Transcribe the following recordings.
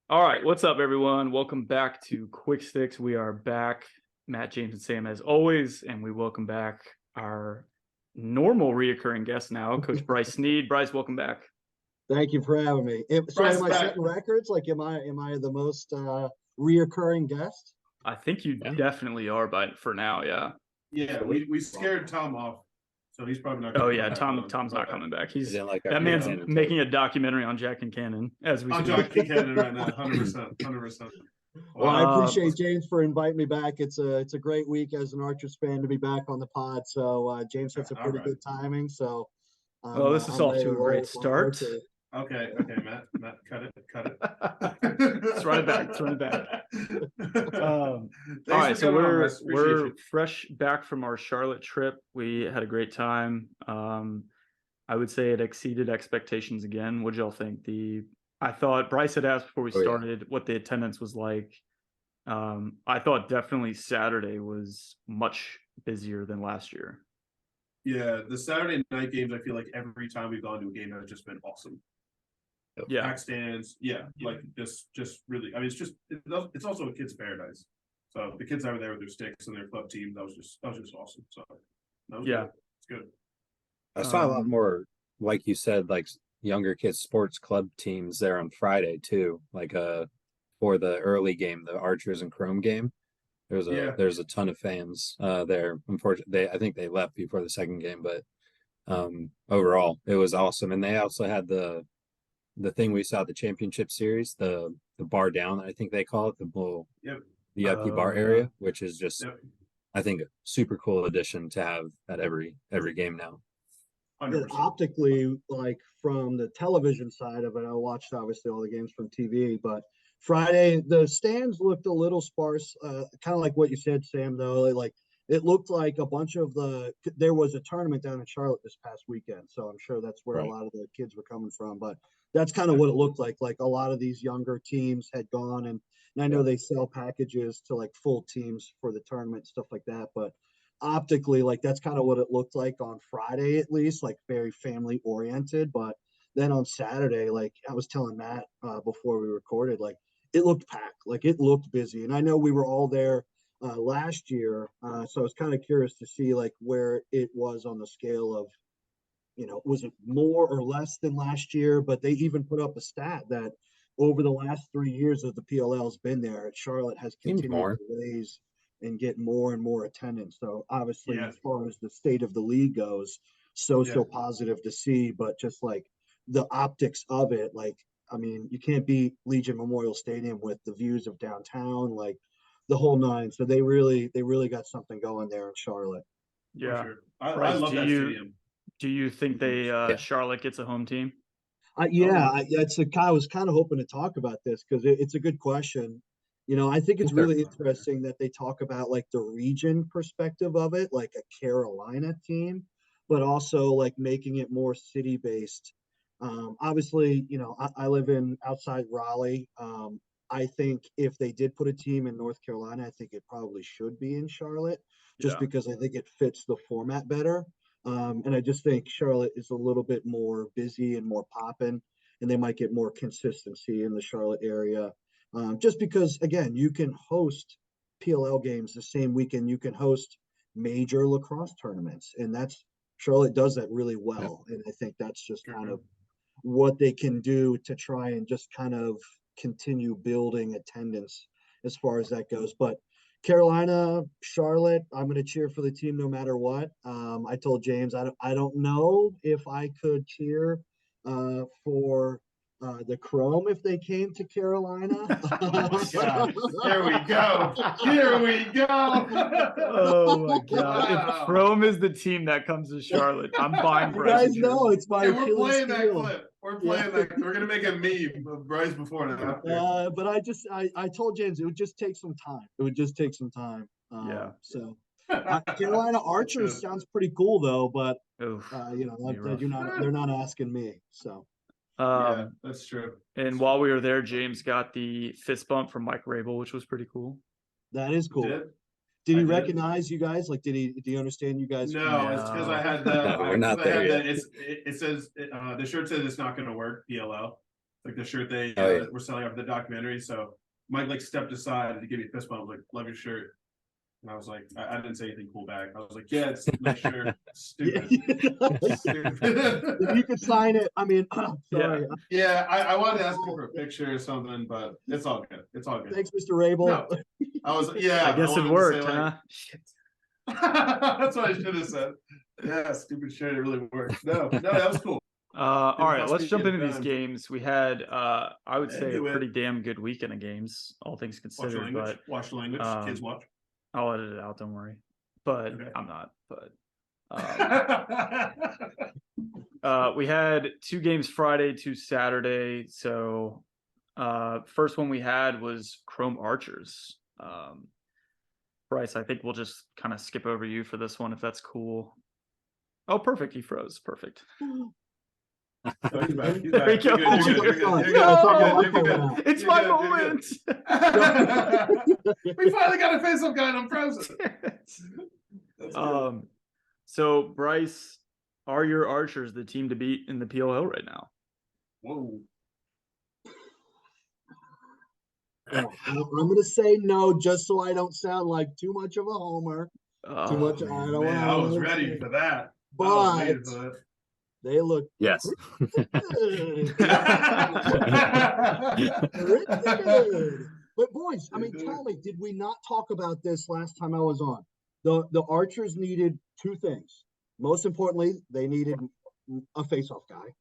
All right, what's up, everyone? Welcome back to Quick Sticks. We are back, Matt, James, and Sam, as always, and we welcome back our normal reoccurring guest now, Coach Bryce Sneed. Bryce, welcome back. Thank you for having me. So Bryce am I back. setting records? Like, am I the most reoccurring guest? I think you definitely are, but for now, yeah. Yeah, we scared Tom off, so he's probably not. Oh yeah, Tom's not coming back. He's like that man's making a documentary on Jack and Cannon as we speak. On Jack and Cannon right now, 100%. Well, I appreciate James for inviting me back. It's a great week as an Archers fan to be back on the pod. So James had some pretty good timing. So this is off to a great start. Okay, Matt, cut it. Let's run it back. All right, so we're fresh back from our Charlotte trip. We had a great time. I would say it exceeded expectations again. What did y'all think? I thought Bryce had asked before we started what the attendance was like. I thought definitely Saturday was much busier than last year. Yeah, the Saturday night games, I feel like every time we've gone to a game have just been awesome. Yeah, pack stands, like just really. I mean, it's also a kid's paradise. So the kids that were there with their sticks and their club team, that was just awesome. So good. It's good. I saw a lot more, like you said, like younger kids sports club teams there on Friday too. Like for the early game, the Archers and Chrome game. There's a ton of fans there. Unfortunately, I think they left before the second game, but overall it was awesome. And they also had the thing we saw at the championship series, the bar down, I think they call it, the VIP bar area, which is just I think a super cool addition to have at every game now. Optically, like from the television side of it, I watched obviously all the games from TV, but Friday the stands looked a little sparse, kind of like what you said, Sam, though. It looked like a bunch of there was a tournament down in Charlotte this past weekend, so I'm sure that's where a lot of the kids were coming from. But that's kind of what it looked like. Like a lot of these younger teams had gone, and I know they sell packages to like full teams for the tournament, stuff like that. But optically, like that's kind of what it looked like on Friday, at least, like very family oriented. But then on Saturday, like I was telling Matt before we recorded, like it looked packed, like it looked busy. And I know we were all there last year, so I was kind of curious to see like where it was on the scale of, was it more or less than last year? But they even put up a stat that over the last 3 years that the PLL has been there, Charlotte has continued to raise and get more and more attendance. So obviously, as far as the state of the league goes, so positive to see. But just like the optics of it, like I mean, you can't beat Legion Memorial Stadium with the views of downtown, like the whole nine. So they really got something going there in Charlotte. Yeah, sure. I love that stadium. Do you think Charlotte gets a home team? I was kind of hoping to talk about this because it's a good question. I think it's really interesting that they talk about like the region perspective of it, like a Carolina team, but also like making it more city based. Obviously, I live in outside Raleigh. I think if they did put a team in North Carolina, I think it probably should be in Charlotte, just because I think it fits the format better. And I just think Charlotte is a little bit more busy and more popping, and they might get more consistency in the Charlotte area. Just because, again, you can host PLL games the same weekend you can host major lacrosse tournaments, and Charlotte does that really well. And I think that's just kind of what they can do to try and just kind of continue building attendance as far as that goes. But Carolina, Charlotte, I'm going to cheer for the team no matter what. I told James I don't know if I could cheer for the Chrome if they came to Carolina. Here we go. Oh my God! Wow. If Chrome is the team that comes to Charlotte, I'm buying Bryce. You guys know it's my we're playing that clip. We're playing that. We're gonna make a meme of Bryce before and after. But I told James it would just take some time. So Carolina Archers sounds pretty cool though, but they're not asking me. So. Yeah, that's true. And while we were there, James got the fist bump from Mike Rabel, which was pretty cool. That is cool. Did he recognize you guys? Like, do you understand you guys? No, it's because I had the. We're not there yet. It says the shirt says it's not going to work. PLL. like the shirt they were selling after the documentary. So Mike like stepped aside to give me a fist bump. I was like, "Love your shirt." And I was like, I didn't say anything cool back. I was like, "Yeah, it's my shirt." Stupid. Stupid. If you could sign it, I mean, sorry. Yeah, I wanted to ask him for a picture or something, but it's all good. It's all good. Thanks, Mr. Rabel. No, I was I guess it worked, huh? Shit. That's what I should have said. Yeah, stupid shit. It really worked. No, that was cool. All right, let's jump into these games. We had, I would say, a pretty damn good weekend of games, all things considered. Watch the language. Kids watch. I'll edit it out. Don't worry. But okay. I'm not. But we had 2 games Friday, 2 Saturday. So first one we had was Chrome Archers. Bryce, I think we'll just kind of skip over you for this one if that's cool. Oh, perfect. He froze. Perfect. He's back. There you go. It's my moment. We finally got a face-off guy and I'm frozen. So Bryce, are your Archers the team to beat in the PLL right now? Whoa. I'm going to say no, just so I don't sound like too much of a homer. Too much. I was ready for that. But they look yes. Good. But boys, I mean, tell me, did we not talk about this last time I was on? The Archers needed 2 things. Most importantly, they needed a face-off guy.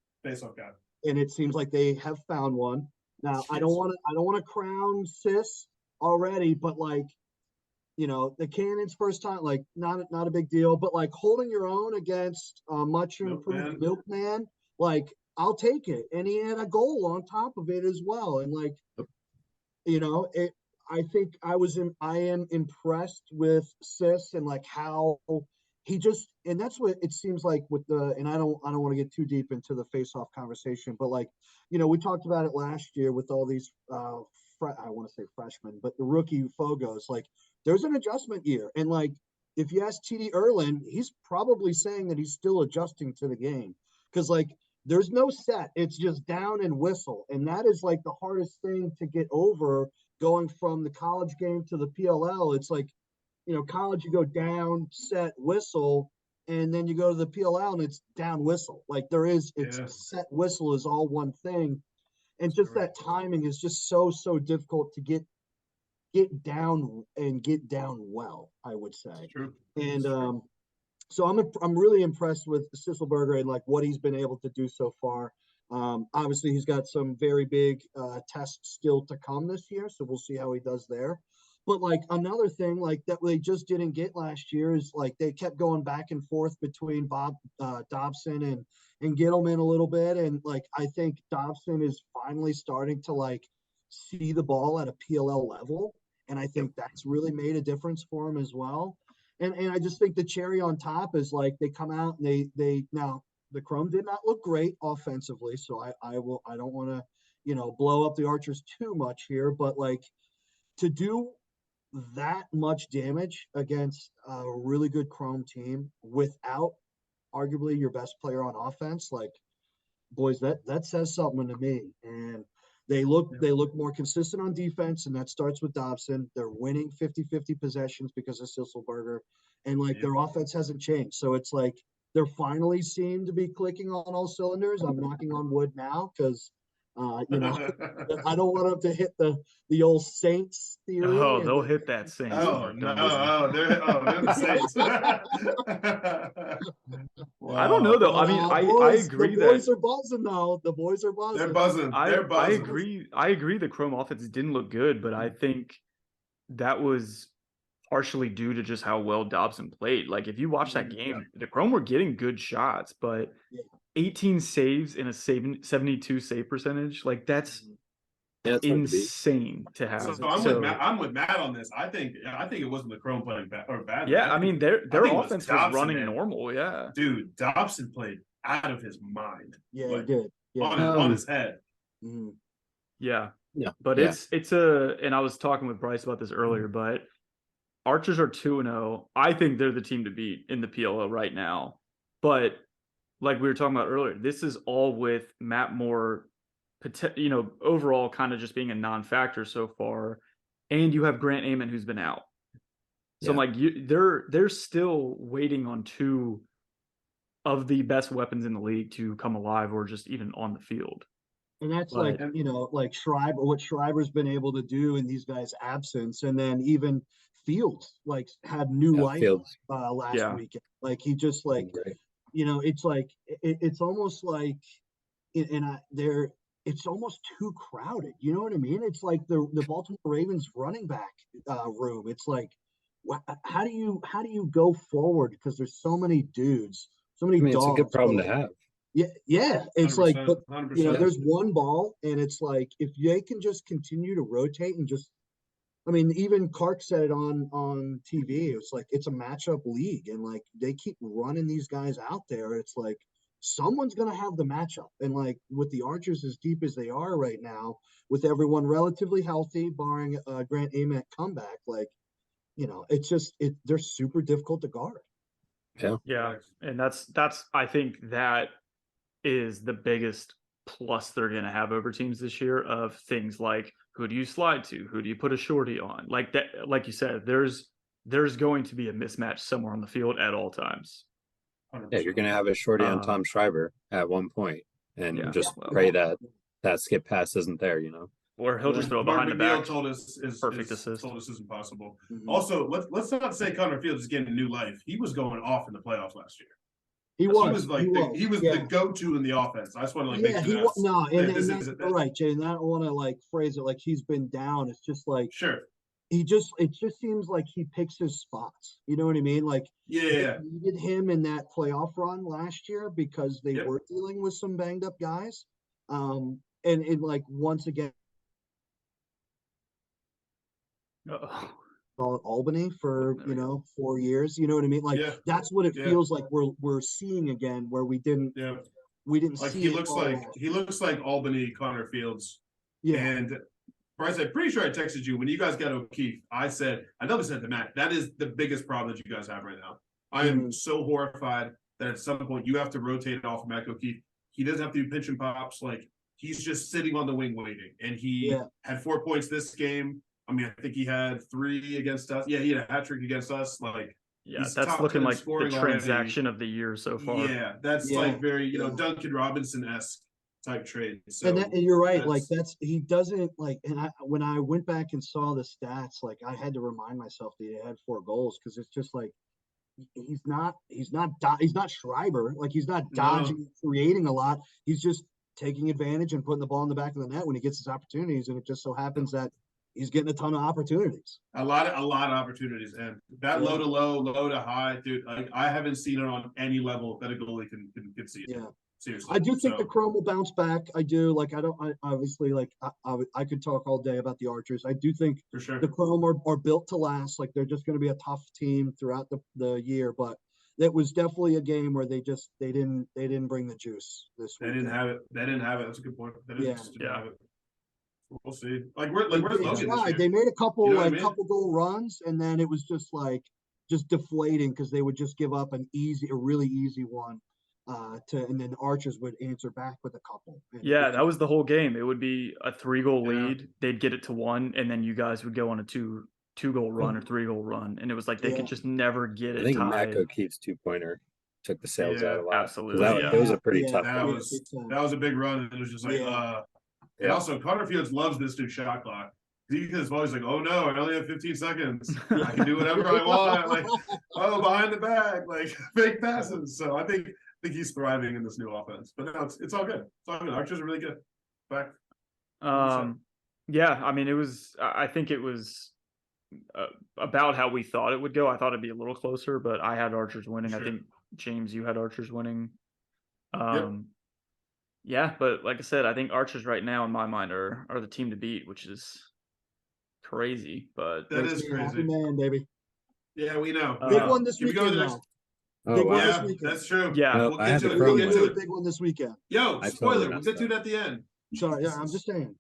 And it seems like they have found one. Now, I don't want to crown Sis already, but like, you know, the Cannon's first time, like not a big deal, but like holding your own against much improved Milkman, like I'll take it. And he had a goal on top of it as well. And like, you know, I think I am impressed with Sis and like how he just, and that's what it seems like with and I don't want to get too deep into the face-off conversation, but like, you know, we talked about it last year with all these I want to say freshmen, but the rookie Fogos, like there's an adjustment year. And like, if you ask TD Erlin, he's probably saying that he's still adjusting to the game. Cause like, there's no set, it's just down and whistle. And that is like the hardest thing to get over going from the college game to the PLL. It's like, you know, college, you go down, set, whistle, and then you go to the PLL and it's down, whistle. Like it's set, whistle is all one thing. And just that timing is just so difficult to get down and get down well, I would say. True. And so I'm really impressed with Sisselberger and like what he's been able to do so far. Obviously, he's got some very big tests still to come this year, so we'll see how he does there. But like another thing like that they just didn't get last year is like they kept going back and forth between Bob Dobson and Gittleman a little bit. And like, I think Dobson is finally starting to like see the ball at a PLL level. And I think that's really made a difference for him as well. And I just think the cherry on top is like, they come out and they now the Chrome did not look great offensively. So I don't want to, you know, blow up the Archers too much here, but like to do that much damage against a really good Chrome team without arguably your best player on offense, like boys, that says something to me. And they look more consistent on defense, and that starts with Dobson. They're winning 50-50 possessions because of Sisselberger, and like their offense hasn't changed. So it's like they're finally seem to be clicking on all cylinders. I'm knocking on wood now because you know, I don't want them to hit the old Saints theory. Oh, they'll hit that Saints. Oh no! They're the Saints. Wow. I don't know though. I mean, I agree the boys are buzzing though. The boys are buzzing. They're buzzing. They're buzzing. I agree. The Chrome offense didn't look good, but I think that was partially due to just how well Dobson played. Like if you watch that game, the Chrome were getting good shots, but 18 saves in a 72 save percentage, like that's insane to have. So I'm with Matt on this. I think it wasn't the Chrome playing bad or bad. Yeah, I mean their offense was running normal. Yeah, dude, Dobson played out of his mind. Yeah, he did. Yeah. On his head. Mm-hmm. Yeah, but it's and I was talking with Bryce about this earlier, but Archers are 2-0. I think they're the team to beat in the PLL right now. But like we were talking about earlier, this is all with Matt Moore overall kind of just being a non-factor so far, and you have Grant Amon who's been out. So I'm like, they're still waiting on two of the best weapons in the league to come alive or just even on the field. And that's like Schreiber, what Schreiber's been able to do in these guys' absence. And then even Fields had new life last weekend. Like he just it's like it's almost like it's almost too crowded. You know what I mean? It's like the Baltimore Ravens running back room. It's like, how do you go forward? Because there's so many dudes, so many dogs. It's a good problem to have. Yeah. It's like, but 100%. there's one ball, and it's like if they can just continue to rotate and just, I mean, even Clark said it on TV. It's like it's a matchup league, and like they keep running these guys out there. It's like someone's gonna have the matchup, and like with the Archers as deep as they are right now, with everyone relatively healthy, barring Grant Ament comeback, like it's just they're super difficult to guard. Yeah, and that's I think that is the biggest plus they're going to have over teams this year, of things like who do you slide to, who do you put a shorty on, like that. Like you said, there's going to be a mismatch somewhere on the field at all times. 100%. Yeah, you're going to have a shorty on Tom Schreiber at one point, and pray that skip pass isn't there. Or he'll just throw it behind the back. Told us perfect assist. Told us is impossible. Mm-hmm. Also, let's not say Connor Fields is getting a new life. He was going off in the playoffs last year. He was the go-to in the offense. I just want to make sure. Right, Jay. And I don't want to phrase it like he's been down. It's just like it just seems like he picks his spots. You know what I mean? Like they needed him in that playoff run last year because they were dealing with some banged up guys. And once again. Albany for 4 years, you know what I mean? That's what it feels like we're seeing again, where we didn't see he looks like Albany Connor Fields. And Bryce, I'm pretty sure I texted you when you guys got O'Keefe. I said, I know this at the Mac, that is the biggest problem that you guys have right now. I am so horrified that at some point you have to rotate off of Mac O'Keefe. He doesn't have to do pinch and pops, he's just sitting on the wing waiting. And he had 4 points this game. I mean, I think he had 3 against us. Yeah, he had a hat trick against us. That's looking like the transaction of the year so far. Yeah, that's very, Duncan Robinson-esque type trade. So and you're right. He doesn't and when I went back and saw the stats, I had to remind myself that he had 4 goals, because it's just he's not Schreiber. He's not dodging, creating a lot. He's just taking advantage and putting the ball in the back of the net when he gets his opportunities. And it just so happens that he's getting a ton of opportunities. A lot of opportunities. And that low to low, low to high, dude, I haven't seen it on any level that a goalie can see it. Yeah. Seriously. I do think the Chrome will bounce back. I do. I could talk all day about the Archers. I do think for sure the Chrome are built to last. They're just going to be a tough team throughout the year, but it was definitely a game where they didn't bring the juice this week. They didn't have it. That's a good point. They didn't have it. We'll see. Where's Logan? They made a couple couple goal runs, and then it was just deflating because they would just give up a really easy one, and then Archers would answer back with a couple. That was the whole game. It would be a 3-goal lead. They'd get it to 1, and then you guys would go on a 2-goal run or 3-goal run, and it was they could just never get it. I think tied. Mac O'Keefe's 2-pointer took the sails out a lot. Absolutely, it was a pretty tough. That was a big run, and it was just And also, Connor Fields loves this new shot clock. Because always oh no, I only have 15 seconds. I can do whatever I want. Behind the back, fake passes. So I think he's thriving in this new offense. But no, it's all good. It's all good. Archers are really good. Back. I mean, I think it was about how we thought it would go. I thought it'd be a little closer, but I had Archers winning. Sure. I think James, you had Archers winning. Yeah, but like I said, I think Archers right now in my mind are the team to beat, which is crazy. But that is crazy, man, baby. Yeah, we know. Big one this weekend. Big one this weekend. That's true. Yeah, we'll get to it. We'll get to it. Big one this weekend. Yo, spoiler. We'll get to it at the end. Sorry, yeah, I'm just saying.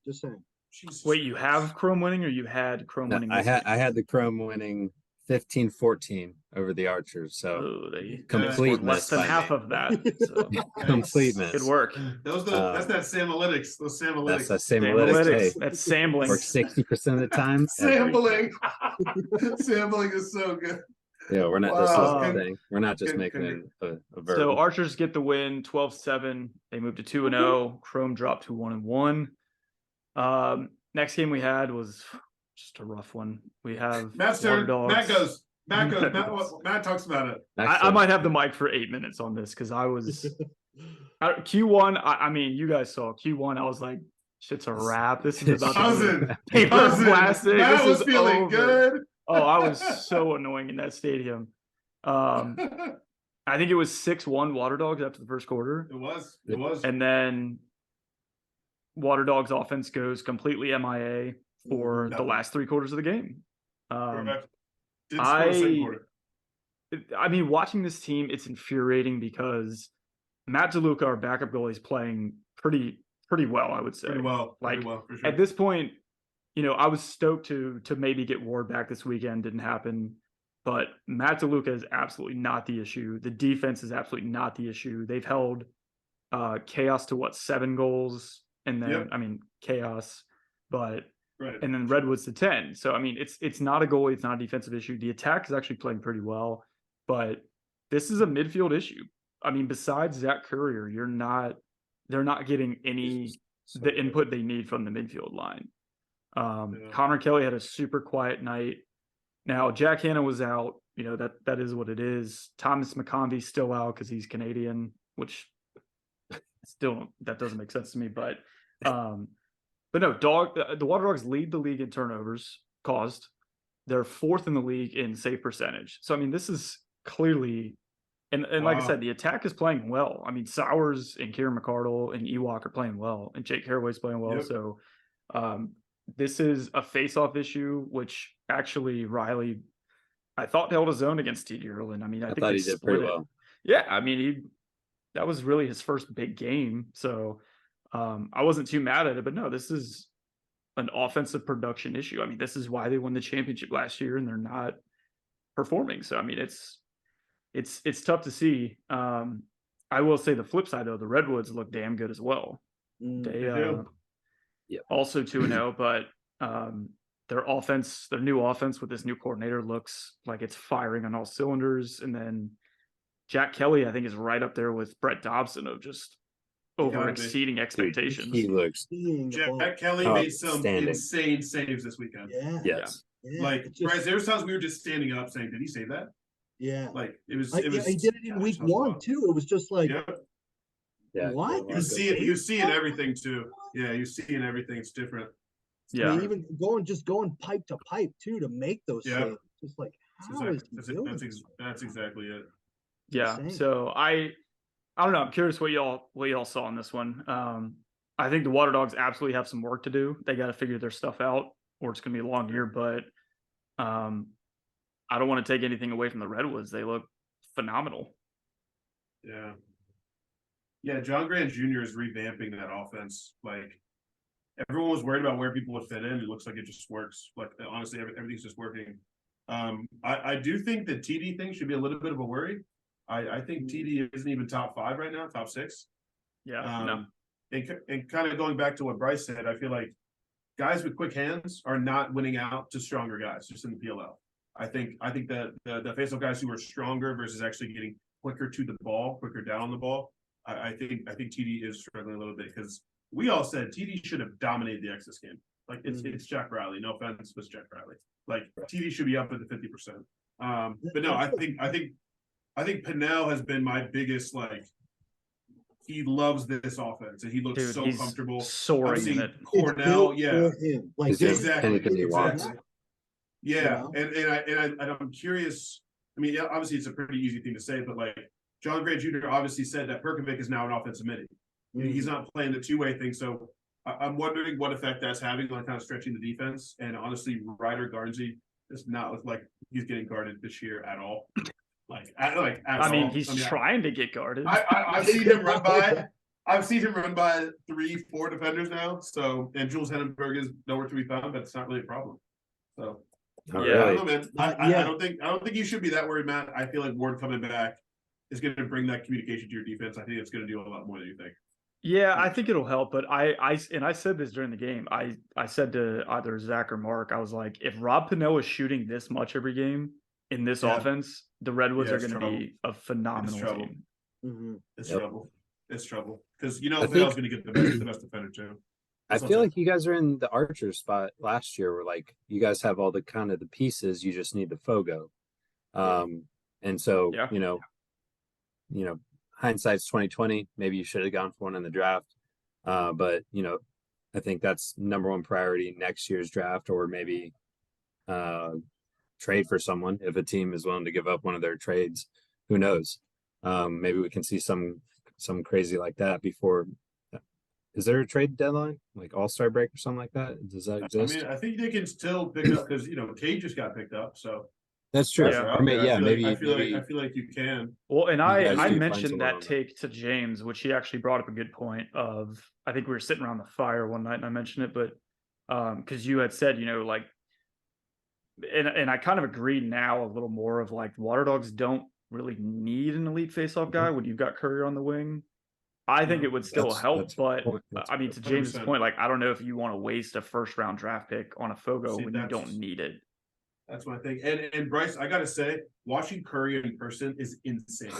Jesus. Wait, you have Chrome winning, or you had Chrome winning? I had the Chrome winning 15-14 over the Archers. So They complete scored less miss than by half me. of that. So Complete miss. good work. That's that Samalytics. Those That's that Samalytics. same analytics. Hey, That's sampling. works 60% of the time. Sampling. Sampling is so good. Yeah, we're not. Wow. This is the Um, thing. We're not just making it a verb. So Archers get the win, 12-7. They moved to 2-0. Chrome dropped to 1-1. Next game we had was just a rough one. We have Matt's Water turn. Dogs. Matt goes. Matt talks about it. I might have the mic for 8 minutes on this because I was Q1. I mean, you guys saw Q1. I was like, shit's a wrap. This is about Cousin. paper plastic. Matt This was is feeling over. good. Oh, I was so annoying in that stadium. I think it was 6-1 Water Dogs after the first quarter. It was. And then Water Dogs offense goes completely MIA for the last 3 quarters of the game. Correct. Didn't score the second quarter. I mean, watching this team, it's infuriating because Matt DeLuca, our backup goalie, is playing pretty well, I would say. Pretty well, Like, for sure. at this point, I was stoked to maybe get Ward back this weekend. Didn't happen. But Matt DeLuca is absolutely not the issue. The defense is absolutely not the issue. They've held Chaos to 7 goals, and then I mean Chaos, but and then Redwoods to 10. So I mean it's not a goalie, it's not a defensive issue. The attack is actually playing pretty well, but this is a midfield issue. I mean, besides Zach Courier, they're not getting the input they need from the midfield line. Connor Kelly had a super quiet night. Now, Jack Hanna was out. That is what it is. Thomas McConvey's still out because he's Canadian, which still that doesn't make sense to me. But no, the Water Dogs lead the league in turnovers caused. They're 4th in the league in save percentage. So I mean, this is clearly, and like I said, the attack is playing well. I mean, Sowers and Kieran McCardle and Ewok are playing well, and Jake Caraway's playing well. So this is a face-off issue, which actually Riley, I thought, held his own against TD Erlin. I mean, I think thought he did pretty well. Yeah, I mean, that was really his first big game, so I wasn't too mad at it. But no, this is an offensive production issue. I mean, this is why they won the championship last year, and they're not performing. So I mean, it's tough to see. I will say the flip side though, the Redwoods look damn good as well. They also 2-0, but their new offense with this new coordinator looks like it's firing on all cylinders. And then Jack Kelly, I think, is right up there with Brett Dobson of just over exceeding expectations. He looks. Jack Kelly made some insane saves this weekend. Yeah. Yes. Yeah. Like, Bryce, there was times we were just standing up saying, "Did he save that?" Yeah. Like it was. He did it in week 1 too. It was just like, what? You see it. You see in everything too. Yeah, you see in everything. It's different. Yeah. I mean, even going pipe to pipe too to make those saves. Just like, how is he doing? That's exactly it. Yeah. Insane. So I don't know. I'm curious what y'all saw in this one. I think the Water Dogs absolutely have some work to do. They got to figure their stuff out, or it's going to be a long year. But I don't want to take anything away from the Redwoods. They look phenomenal. Yeah. Yeah, John Grant Jr. is revamping that offense. Like, everyone was worried about where people would fit in. It looks like it just works. Like, honestly, everything's just working. I do think the TD thing should be a little bit of a worry. I think TD isn't even top 5 right now, top 6. Yeah. No. And kind of going back to what Bryce said, I feel like guys with quick hands are not winning out to stronger guys just in the PLL. I think that the face-off guys who are stronger versus actually getting quicker to the ball, quicker down on the ball. I think TD is struggling a little bit because we all said TD should have dominated the Exodus game. Like it's Jack Riley. No offense, but it's Jack Riley. Like TD should be up at the 50%. But no, I think Pinnell has been my biggest he loves this offense and he looks so comfortable. Soaring in it. Cornell, yeah. Like exactly. Yeah. You know? And I'm curious. I mean, obviously it's a pretty easy thing to say, but John Grant Jr. obviously said that Perkovic is now an offensive midi. He's not playing the two-way thing. So I'm wondering what effect that's having on kind of stretching the defense. And honestly, Ryder Garnsey does not look like he's getting guarded this year at all. I mean, he's trying to get guarded. I've seen him run by. I've seen him run by 3-4 defenders now. So, and Jules Henenberg is nowhere to be found, but it's not really a problem. So, Oh, Yeah. I really? don't know, man. Yeah. I don't think you should be that worried, Matt. I feel like Ward coming back is going to bring that communication to your defense. I think it's going to do a lot more than you think. Yeah, I think it'll help, but I said this during the game. I said to either Zach or Mark, I was like, if Rob Pannell is shooting this much every game in this offense, the Redwoods are going to be a phenomenal team. Mm-hmm. It's Yep. trouble. It's trouble because I Pannell's think- going to get the best defender too. I feel like you guys are in the Archer spot last year, where like you guys have all the kind of the pieces. You just need the Fogo, and so Yeah. you know, hindsight's 2020. Maybe you should have gone for one in the draft, but I think that's number one priority next year's draft, or maybe trade for someone if a team is willing to give up one of their trades. Who knows? Maybe we can see some crazy like that before. Is there a trade deadline, like All-Star break or something like that? Does that exist? I mean, I think they can still pick up because Cade just got picked up, so That's true. Yeah. Or maybe I feel like you can. Well, and guys I do find mentioned someone that on that. take to James, which he actually brought up a good point of, I think we were sitting around the fire one night and I mentioned it, but because you had said, like, and I kind of agreed now a little more of like Water Dogs don't really need an elite faceoff guy when you've got Courier on the wing. I think it would still help, but I mean, to James's 100%. point, like, I don't know if you want to waste a first round draft pick on a Fogo See, when you don't need it. That's my thing. And Bryce, I gotta say, watching Curry in person is insane.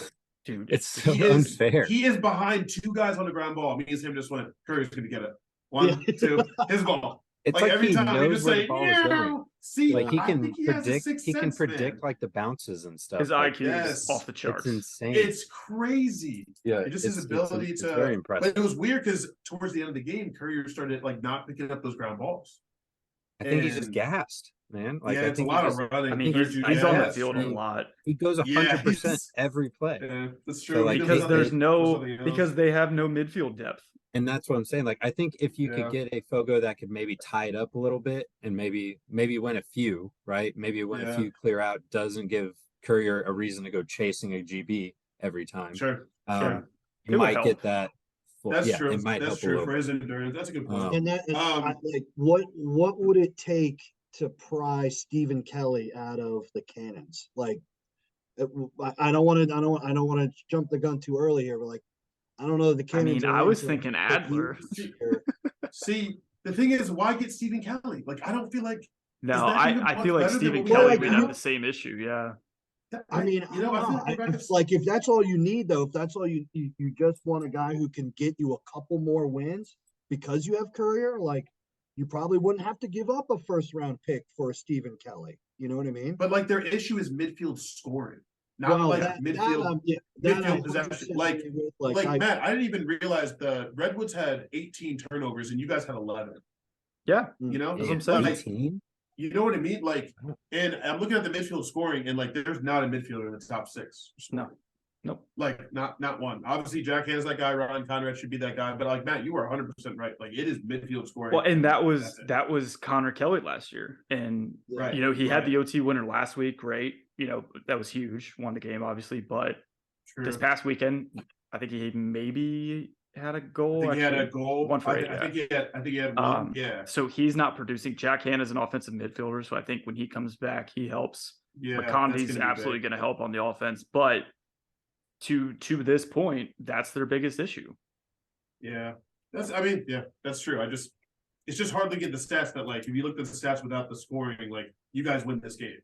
Dude, It's so He is- unfair. He is behind two guys on the ground ball. Me and him just went, Curry's gonna get it. One, two, his ball. It's like every he time we knows just where say, the ball is going. "Meow." See, Like he I can think he has a predict. sixth He can sense, predict man. like the bounces and stuff. His like, IQ yes. is off the it's charts. insane. It's crazy. Yeah, It's just his it's- ability it's to. very impressive. But it was weird because towards the end of the game, Courier started like not picking up those ground balls. I think he's just and- gassed, man. Like yeah, I it's a think lot he of just, running. I mean, compared he's, to- he's on the that's field a true. lot. he goes 100% he's- every play. Yeah, that's So, true. like, He does Because something- there's no, something else. because they have no midfield depth. And that's what I'm saying. Like I think if you Yeah. could get a Fogo that could maybe tie it up a little bit and maybe win a few, right? Maybe win a Yeah. few clear out, doesn't give Courier a reason to go chasing a GB every time. Sure. You It would might help. get that. That's yeah, true. it might That's help a true little for bit. his endurance. That's a good point. And that Um, like what would it take to pry Stephen Kelly out of the cannons? Like, I don't want to jump the gun too early here, but like, I don't know. The I cannons. mean, are I in was for thinking a Adler. year. See, the thing is, why get Stephen Kelly? Like, I don't feel like. No, that even I much feel like better than Stephen what Kelly like, would you have know- the same issue. Yeah. I mean, I don't know. I feel like Like if that's all you need, though, if that's all you just want a guy who can get you a couple more wins because you have Courier, like you probably wouldn't have to give up a first round pick for Stephen Kelly. You know what I mean? But like their issue is midfield scoring, not Well, like that midfield. I'm- yeah, that midfield I'm possession. 100% Like- agree with. Like Matt, I didn't even realize the Redwoods had 18 turnovers and you guys had 11. Yeah. You know, That's what I'm saying. Like, 18? you know what I mean? Like, and I'm looking at the midfield scoring, and like, there's not a midfielder in the top six. No. Nope. Like, not one. Obviously, Jack Han's that guy. Ryan Conrad should be that guy. But like Matt, you are 100% right. Like, it is midfield scoring. Well, and That's it. that was Connor Kelly last year, and Right. he had right. the OT winner last week. Great, that was huge. Won the game, obviously, but True. this past weekend, I think he maybe had a I goal. think he had a actually. goal. One for I eight, think he had one. Yeah. So he's not producing. Jack Han is an offensive midfielder, so I think when he comes back, he helps. Yeah. McConaughey's absolutely going to help on the offense, but to this point, that's their biggest issue. Yeah. That's true. It's just hard to get the stats that like if you looked at the stats without the scoring, like you guys win this game.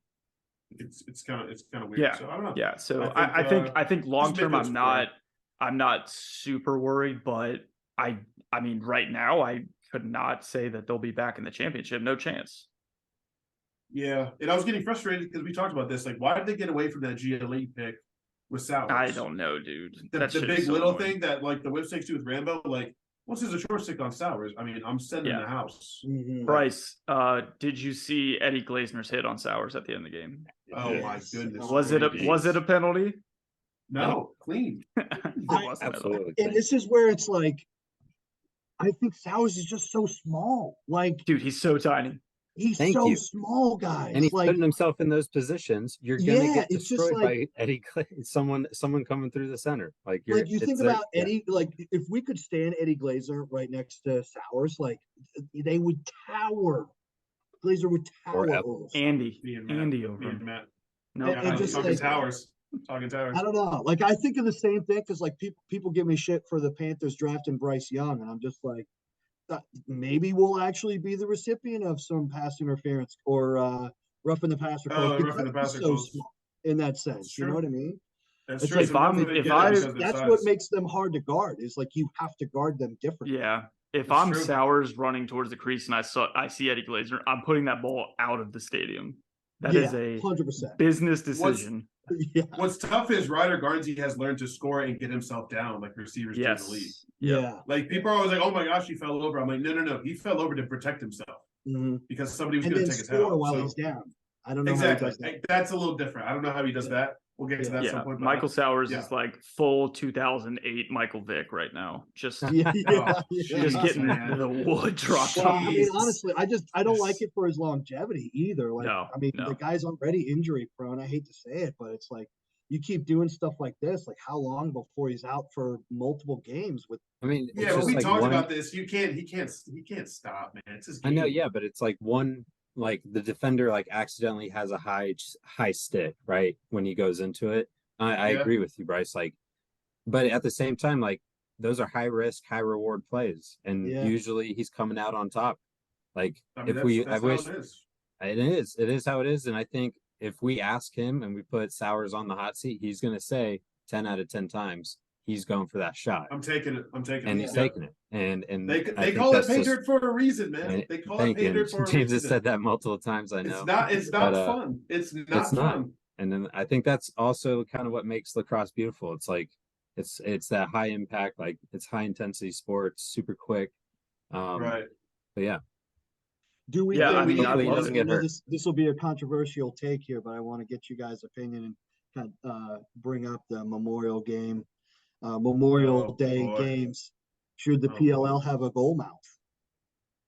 It's kind of weird. Yeah. So I don't know. Yeah, so I I think long term, midfield scoring. I'm not super worried, but I mean, right now, I could not say that they'll be back in the championship. No chance. Yeah, and I was getting frustrated because we talked about this. Like, why did they get away from that GLE pick with Sowers? I don't know, dude. The That shit is big so little annoying. thing that like the whipsticks do with Rambo. Like, once there's a short stick on Sowers, I mean, I'm sending Yeah. the house. Mhm. Bryce, did you see Eddie Glazner's hit on Sowers at the end of the game? Oh my Yes. goodness! Was it a penalty? No, clean. It wasn't at all. Absolutely. And this is where it's like, I think Sowers is just so small. Like Dude, he's so tiny. he's Thank so you. small, guys. And he's like putting himself in those positions. You're gonna Yeah, get it's just destroyed like- by Eddie Clay, someone coming through the center. Like you're you think it's there- about yeah. Eddie, like if we could stand Eddie Glazer right next to Sowers, like they would tower. Glazer would Or tower Apple. over. Andy. Me and Matt. Andy over Me and him. Matt. No, And I'm just talking like- towers. Talking towers. I don't know. Like, I think of the same thing because, like, people give me shit for the Panthers drafting Bryce Young, and I'm just like, maybe we'll actually be the recipient of some pass interference or roughing the passer calls. Oh, roughing the because passer he's so calls. small in that sense. You know true. what I mean? That's It's true. like, if I'm- Sometimes they if get it I- because of their that's size. what makes them hard to guard. Is like you have to guard them differently. Yeah. If That's I'm true. Sowers running towards the crease and I see Eddie Glazer, I'm putting that ball out of the stadium. That is a 100%. business decision. Yeah. What's tough is Ryder Garnsey has learned to score and get himself down like receivers do in the league. Yes. Yeah. Like people are always like, "Oh my gosh, he fell over." I'm like, no. He fell over to protect himself Mhm. because somebody was And going then to take his head score off. while So- he's down. I don't know exactly. how he does that. That's a little different. I don't know how he does that. We'll get to that at some Yeah. point. but Michael Sowers yeah. is like full 2008 Michael Vick right now. Just Yeah, Oh, just jeez, getting man. the wood dropped Well, on I him. mean, Jesus. honestly, I don't like it for his longevity either. Like, No, I mean, no. the guy's already injury prone. I hate to say it, but it's like you keep doing stuff like this. Like, how long before he's out for multiple games with? I mean, it's Yeah, but just we like talked one, about this. He can't stop, man. It's his I game. know, yeah, but it's like one, like the defender like accidentally has a high stick, right? When he goes into it. I Yeah. agree with you, Bryce. Like, but at the same time, like those are high risk, high reward plays, and Yeah. usually he's coming out on top. Like I mean, if we, that's I how wish it is. it is how it is, and I think if we ask him and we put Sowers on the hot seat, he's gonna say 10 out of 10 times he's going for that shot, I'm taking it. and he's Yeah. taking it, and They I they think call it that's pay just- dirt for a reason, man. and- They call it thank pay you. dirt for a James reason. has said that multiple times. I know. It's not But, fun. It's not it's not. fun. And then I think that's also kind of what makes lacrosse beautiful. It's like it's that high impact, like it's high intensity sports, super quick. Right. But yeah, Do we? Yeah, think, I mean, I hopefully he love doesn't it. I get know hurt. this will be a controversial take here, but I want to get you guys' opinion and kind of bring up the Memorial game, Memorial Oh, Day boy. games. Should the Oh, PLL have a goal mouth?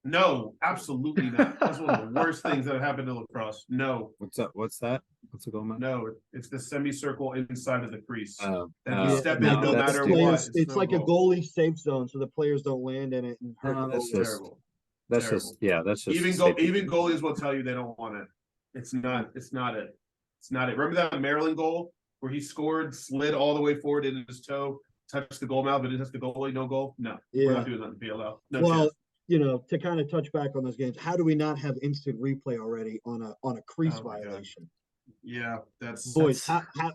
No, absolutely not. That's one of the worst things that have happened to lacrosse. No, what's up? What's that? What's a goal man? no, it's the semicircle inside of the crease. Oh, That you step in no, no that's matter stupid. what. It's no like a goal. goalie safe zone, so the players don't land in it and hurt No, the that's goalie. just- Terrible. That's Terrible. just yeah, that's just Even safety. even goalies will tell you they don't want it. It's not it. It's not it. Remember that Maryland goal where he scored, slid all the way forward in his toe, touched the goal mouth, but didn't touch the goalie, no goal? No. We're Yeah. not doing that in PLL. No Well, chance. you know, to kind of touch back on those games, how do we not have instant replay already on a crease Oh my God. violation? Yeah, that's Boys,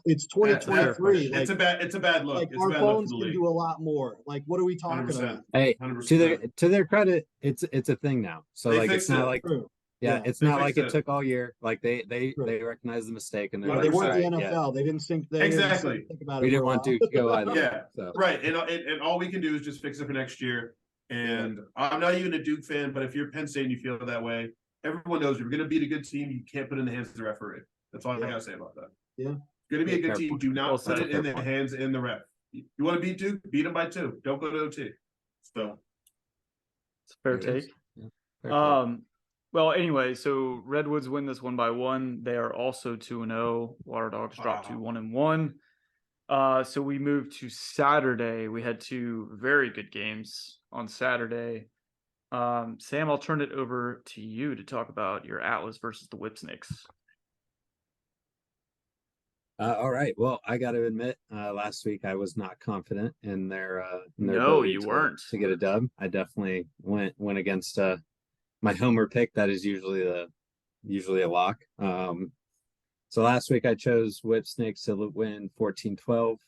it's 2023. it's a bad look. Like It's a our bad look phones for the can league. do a lot more. Like, what are we talking 100%. about? Hey, 100%. to their credit, it's a thing now. So They like it's fixed not it. like True. yeah, Yeah. it's They not like fixed it it. took all year. Like they Right. recognized the mistake and they're They like, weren't the "All right, NFL. yeah, They didn't think they Exactly. didn't think about it. we for didn't a want while. Duke to go either." Yeah. So Right, and all we can do is just fix it for next year. And I'm not even a Duke fan, but if you're Penn State and you feel that way, everyone knows if you're going to beat a good team, you can't put it in the hands of the referee. That's all I gotta say about that. Yeah. Going to be a good Fair team. point. Do not Well put said. it in the Fair point. hands in the ref. You want to beat Duke? Beat them by 2. Don't go to OT. So It's a fair It is. take. fair play. Well, anyway, so Redwoods win this 1-1. They are also 2-0. Water Dogs drop to Wow. 1-1. So we moved to Saturday. We had 2 very good games on Saturday. Sam, I'll turn it over to you to talk about your Atlas versus the Whipsnakes. All right. Well, I got to admit, last week I was not confident in their No, ability you to, weren't. to get a dub. I definitely went against my homer pick. That is usually a lock. So last week I chose Whipsnakes to win 14-12.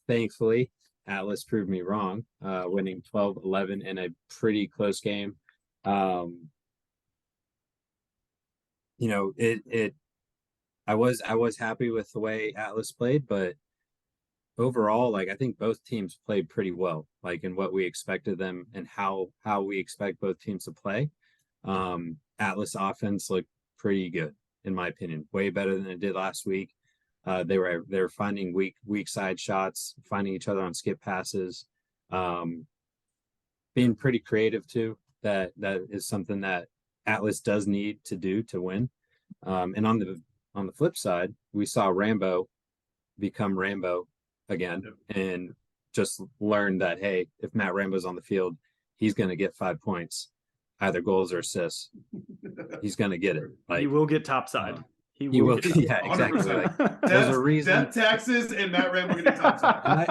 Thankfully, Atlas proved me wrong, winning 12-11 in a pretty close game. You know, I was happy with the way Atlas played, but overall, like I think both teams played pretty well, like in what we expected them and how we expect both teams to play. Atlas offense looked pretty good, in my opinion, way better than it did last week. They were finding weak side shots, finding each other on skip passes, being pretty creative too. That is something that Atlas does need to do to win. And on the flip side, we saw Rambo become Rambo again and just learn that, hey, if Matt Rambo's on the field, he's going to get 5 points. either goals or assists, he's going to get it. Like he will get topside. He will. Yeah, exactly. 100%. Like, there's a reason. Death taxes and Matt Rambo getting topside.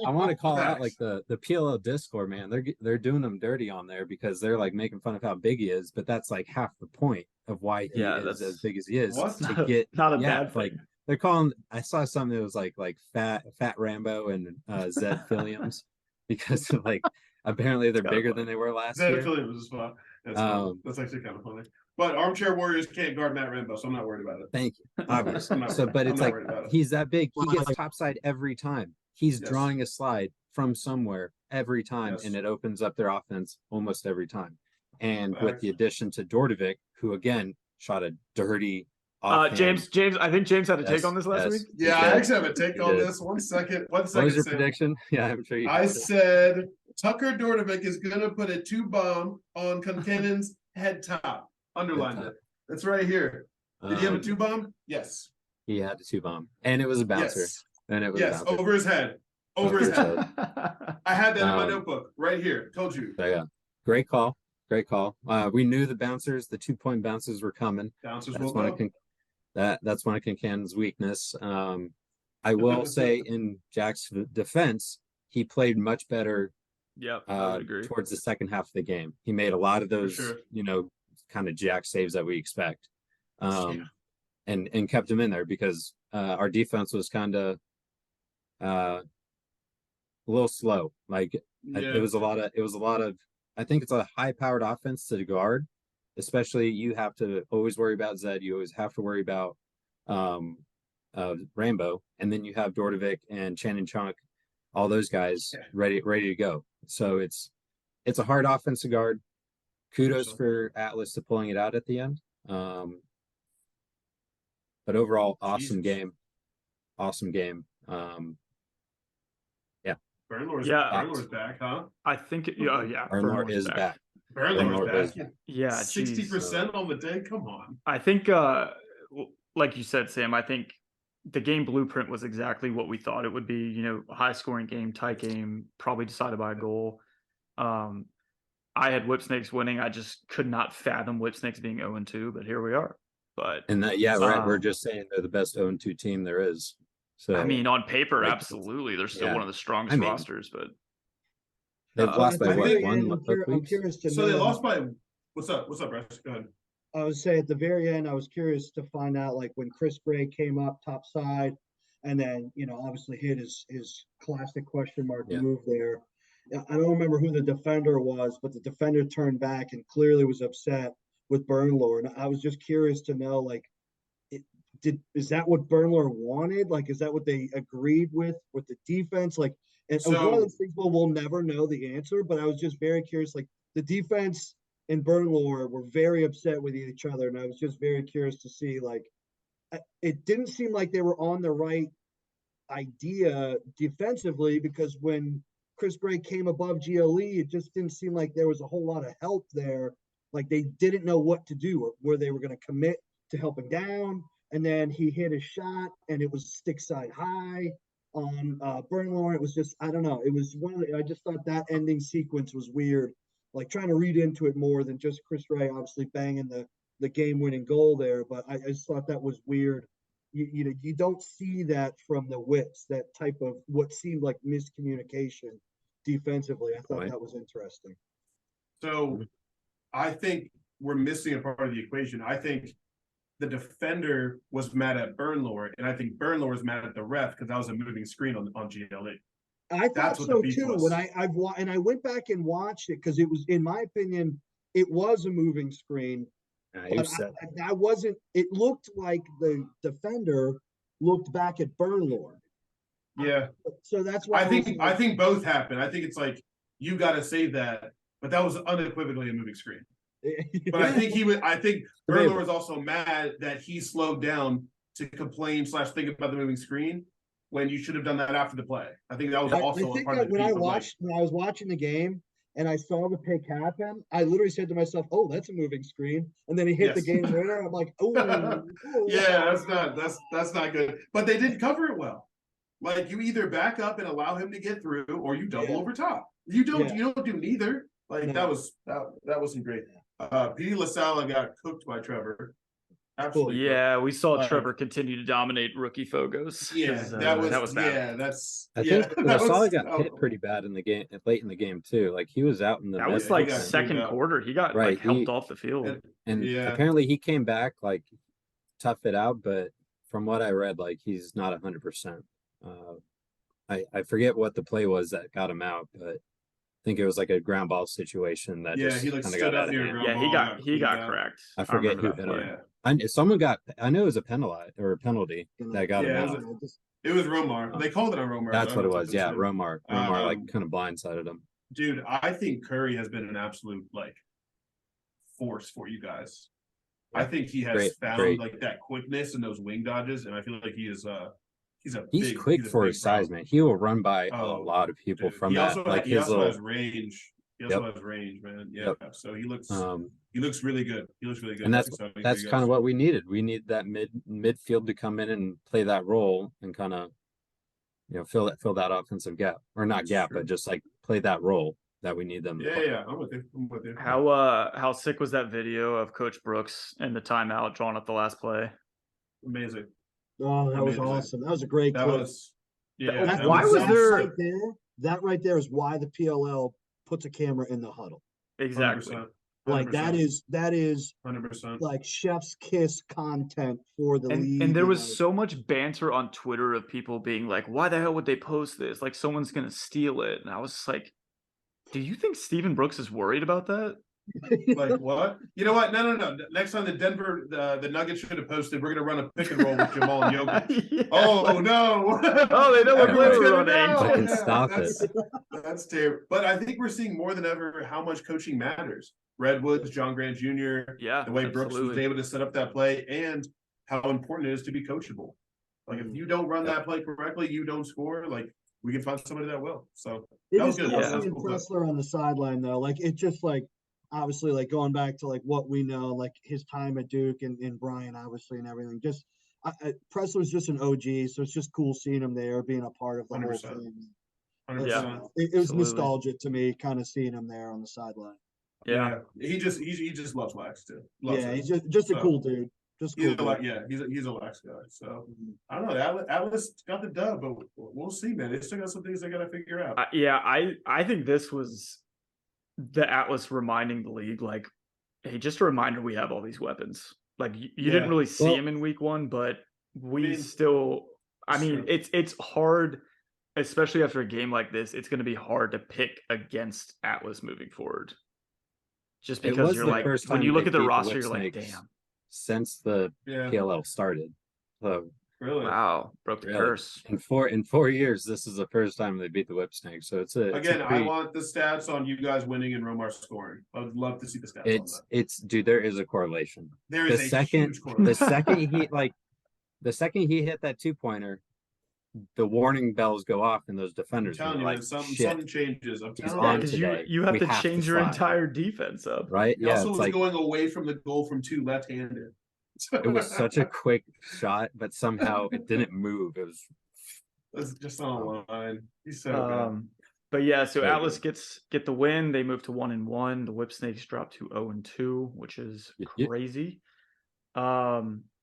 I want to call out like the PLL Discord, man. They're doing him dirty on there because they're like making fun of how big he is, but that's like half the point of why he is as big as he is to get not a bad thing. Like they're calling. I saw something that was like fat Rambo and Zed Filliams because like apparently they're bigger than they were last year. Zed Filliams is fun. That's actually kind of funny. But Armchair Warriors can't guard Matt Rambo, so I'm not worried about it. Thank you. Obviously. But it's like he's that big. He gets topside every time. He's drawing a slide from somewhere every time, and it opens up their offense almost every time. And with the addition to Dordovic, who again shot a dirty James, I think James had a take on this last week. Yeah, I actually have a take on this. One second. What was your prediction? Yeah, I'm sure you I said Tucker Dordovic is gonna put a 2-bomb on Konkannen's head top. Underlined it. It's right here. Did he have a 2-bomb? Yes. He had a 2-bomb. And it was a bouncer. Yes. And it was over his head. Over his head. I had that in my notebook right here. Told you. Yeah. Great call. Great call. We knew the bouncers, the 2-point bouncers were coming. Bouncers that's will one go. That's one of Konkannen's weakness. I will say in Jack's defense, he played much better. I would agree. Towards the second half of the game. He made a lot of those, kind of Jack saves that we expect. And kept him in there because our defense was kind of a little slow. Like it was a lot of I think it's a high powered offense to guard, especially you have to always worry about Zed, you always have to worry about Rambo, and then you have Dordovic and Shannon Chunk, all those guys ready to go. So it's a hard offense to guard. Kudos for Atlas to pulling it out at the end. But overall, awesome game. Burnlor's back, huh? I think Burnlor is back. Burnlor's back. Yeah, 60% on the day. Come on. I think like you said, Sam, I think the game blueprint was exactly what we thought it would be, high scoring game, tight game, probably decided by a goal. I had Whipsnakes winning. I just could not fathom Whipsnakes being 0-2, but here we are. But right. We're just saying they're the best 0-2 team there is. So I mean, on paper, absolutely, they're still one of the strongest rosters. But they've lost by what, one? I'm curious to know. So they lost by. What's up, Bryce? Go ahead. I would say at the very end, I was curious to find out, like when Chris Gray came up top side, and then obviously hit his classic question mark move there. I don't remember who the defender was, but the defender turned back and clearly was upset with Burnlor. And I was just curious to know, like, is that what Burnlor wanted? Like, is that what they agreed with the defense? Like, and one of those things we'll never know the answer, but I was just very curious. Like, the defense and Burnlor were very upset with each other, and I was just very curious to see, like, it didn't seem like they were on the right idea defensively, because when Chris Gray came above GLE, it just didn't seem like there was a whole lot of help there. Like, they didn't know what to do, or where they were going to commit to helping down. And then he hit a shot, and it was stick side high on Burnlor. It was just, I don't know. It was I just thought that ending sequence was weird. Like, trying to read into it more than just Chris Gray obviously banging the game-winning goal there. But I just thought that was weird. You don't see that from the Whips, that type of what seemed like miscommunication defensively. I thought that was interesting. So I think we're missing a part of the equation. I think the defender was mad at Burnlor, and I think Burnlor was mad at the ref because that was a moving screen on GLE. I thought so too. When I went back and watched it, because it was, in my opinion, it was a moving screen. I wasn't. It looked like the defender looked back at Burnlor. Yeah. So that's why I think both happened. I think it's like, you got to save that, but that was unequivocally a moving screen. But I think Burnlor was also mad that he slowed down to complain / think about the moving screen when you should have done that after the play. I think that was also a part of the when I was watching the game and I saw the pick happen, I literally said to myself, "Oh, that's a moving screen." And then he hit the game winner. I'm like, "Oh, yeah, that's not good." But they didn't cover it well. Like, you either back up and allow him to get through, or you double over top. You don't do neither. Like that wasn't great. P. LaSalle got cooked by Trevor. Absolutely. Yeah, we saw Trevor continue to dominate rookie Fogos. Yeah, that was bad. Yeah, I think LaSalle got hit pretty bad in the game, late in the game too. Like he was out in the. That was like second quarter. He got like helped off the field, and apparently he came back like tough it out. But from what I read, like he's not 100%. I forget what the play was that got him out, but I think it was like a ground ball situation that he like kind of stood got up out near of hand. Yeah, he got cracked. I forget who hit him. Someone got. I know it was a penalty that got him out. It was Romar. They called it on Romar. That's what it was. Yeah, Romar. Romar like kind of blindsided him. Dude, I think Curry has been an absolute like force for you guys. I think he has found like that quickness and those wing dodges, and I feel like he is he's quick for his size, man. He will run by a lot of people from that. Like he also has range. He also has range, man. Yeah. So he looks really good. He looks really good. And that's kind of what we needed. We need that midfield to come in and play that role and kind of, fill that offensive gap, or not gap, but just like play that role that we need them. Yeah. I'm with you. How sick was that video of Coach Brooks and the timeout drawing up the last play? Amazing. Oh, that was awesome. That was a great clip. Why was there that right there is why the PLL puts a camera in the huddle. Exactly. 100%. Like that is 100% like chef's kiss content for the league. And there was so much banter on Twitter of people being like, why the hell would they post this? Like someone's gonna steal it. And I was just like, do you think Stephen Brooks is worried about that? Like what? You know what? No. Next time the Nuggets should have posted, we're gonna run a pick and roll with Jamal and Jokic. Oh no! They know what we're running. Fucking stop it. That's terrible. But I think we're seeing more than ever how much coaching matters. Redwoods, John Grant Jr. Yeah, the way Brooks was able to set up that play, and how important it is to be coachable. Like if you don't run that play correctly, you don't score. Like we can find somebody that will. So that was good. Pressler on the sideline though, like it just like. Obviously, like going back to like what we know, like his time at Duke and Brian, obviously, and everything. Just Pressler's just an OG, so it's just cool seeing him there, being a part of the 100%. Whole thing. 100%. It was nostalgic to me, kind of seeing him there on the sideline. Yeah. He just loves wax too. He's just a cool dude. Just cool. He's a wax guy. So I don't know. Atlas got the dub, but we'll see, man. They still got some things they got to figure out. I think this was the Atlas reminding the league, like, hey, just a reminder, we have all these weapons. Like you didn't really see him in week one, but it's hard, especially after a game like this. It's going to be hard to pick against Atlas moving forward, just because you're like, when you look at the roster, you're like, damn. Since the PLL started, so really, wow, broke the curse. In 4 years, this is the first time they beat the Whip Snake. So I want the stats on you guys winning and Romar scoring. I would love to see the stats on that. Dude, there is a correlation. There is huge correlation. The second he hit that 2-pointer, the warning bells go off, and those defenders are like, something changes. I'm telling you, you have to change your entire defense up, right? He also was going away from the goal from 2 left-handed. It was such a quick shot, but somehow it didn't move. It was just on a line. He's so good. But yeah, so Atlas get the win. They move to 1-1. The Whip Snakes drop to 0-2, which is crazy.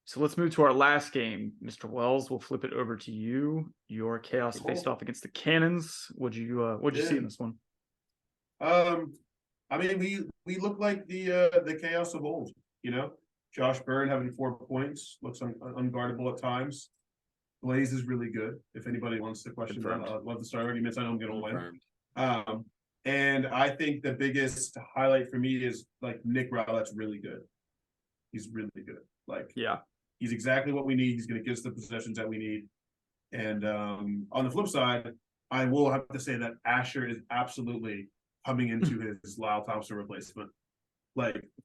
So let's move to our last game. Mr. Wells, we'll flip it over to you. Your Chaos faced off against the Cannons. What'd you see in this one? I mean, we look like the Chaos of old, Josh Byrne having 4 points, looks unguardable at times. Blaze is really good. If anybody wants to question that, I'd love to start arguments. I know I'm going to win. And I think the biggest highlight for me is like Nick Rowlett's really good. He's really good. He's exactly what we need. He's going to give us the possessions that we need. And on the flip side, I will have to say that Asher is absolutely coming into his Lyle Thompson replacement.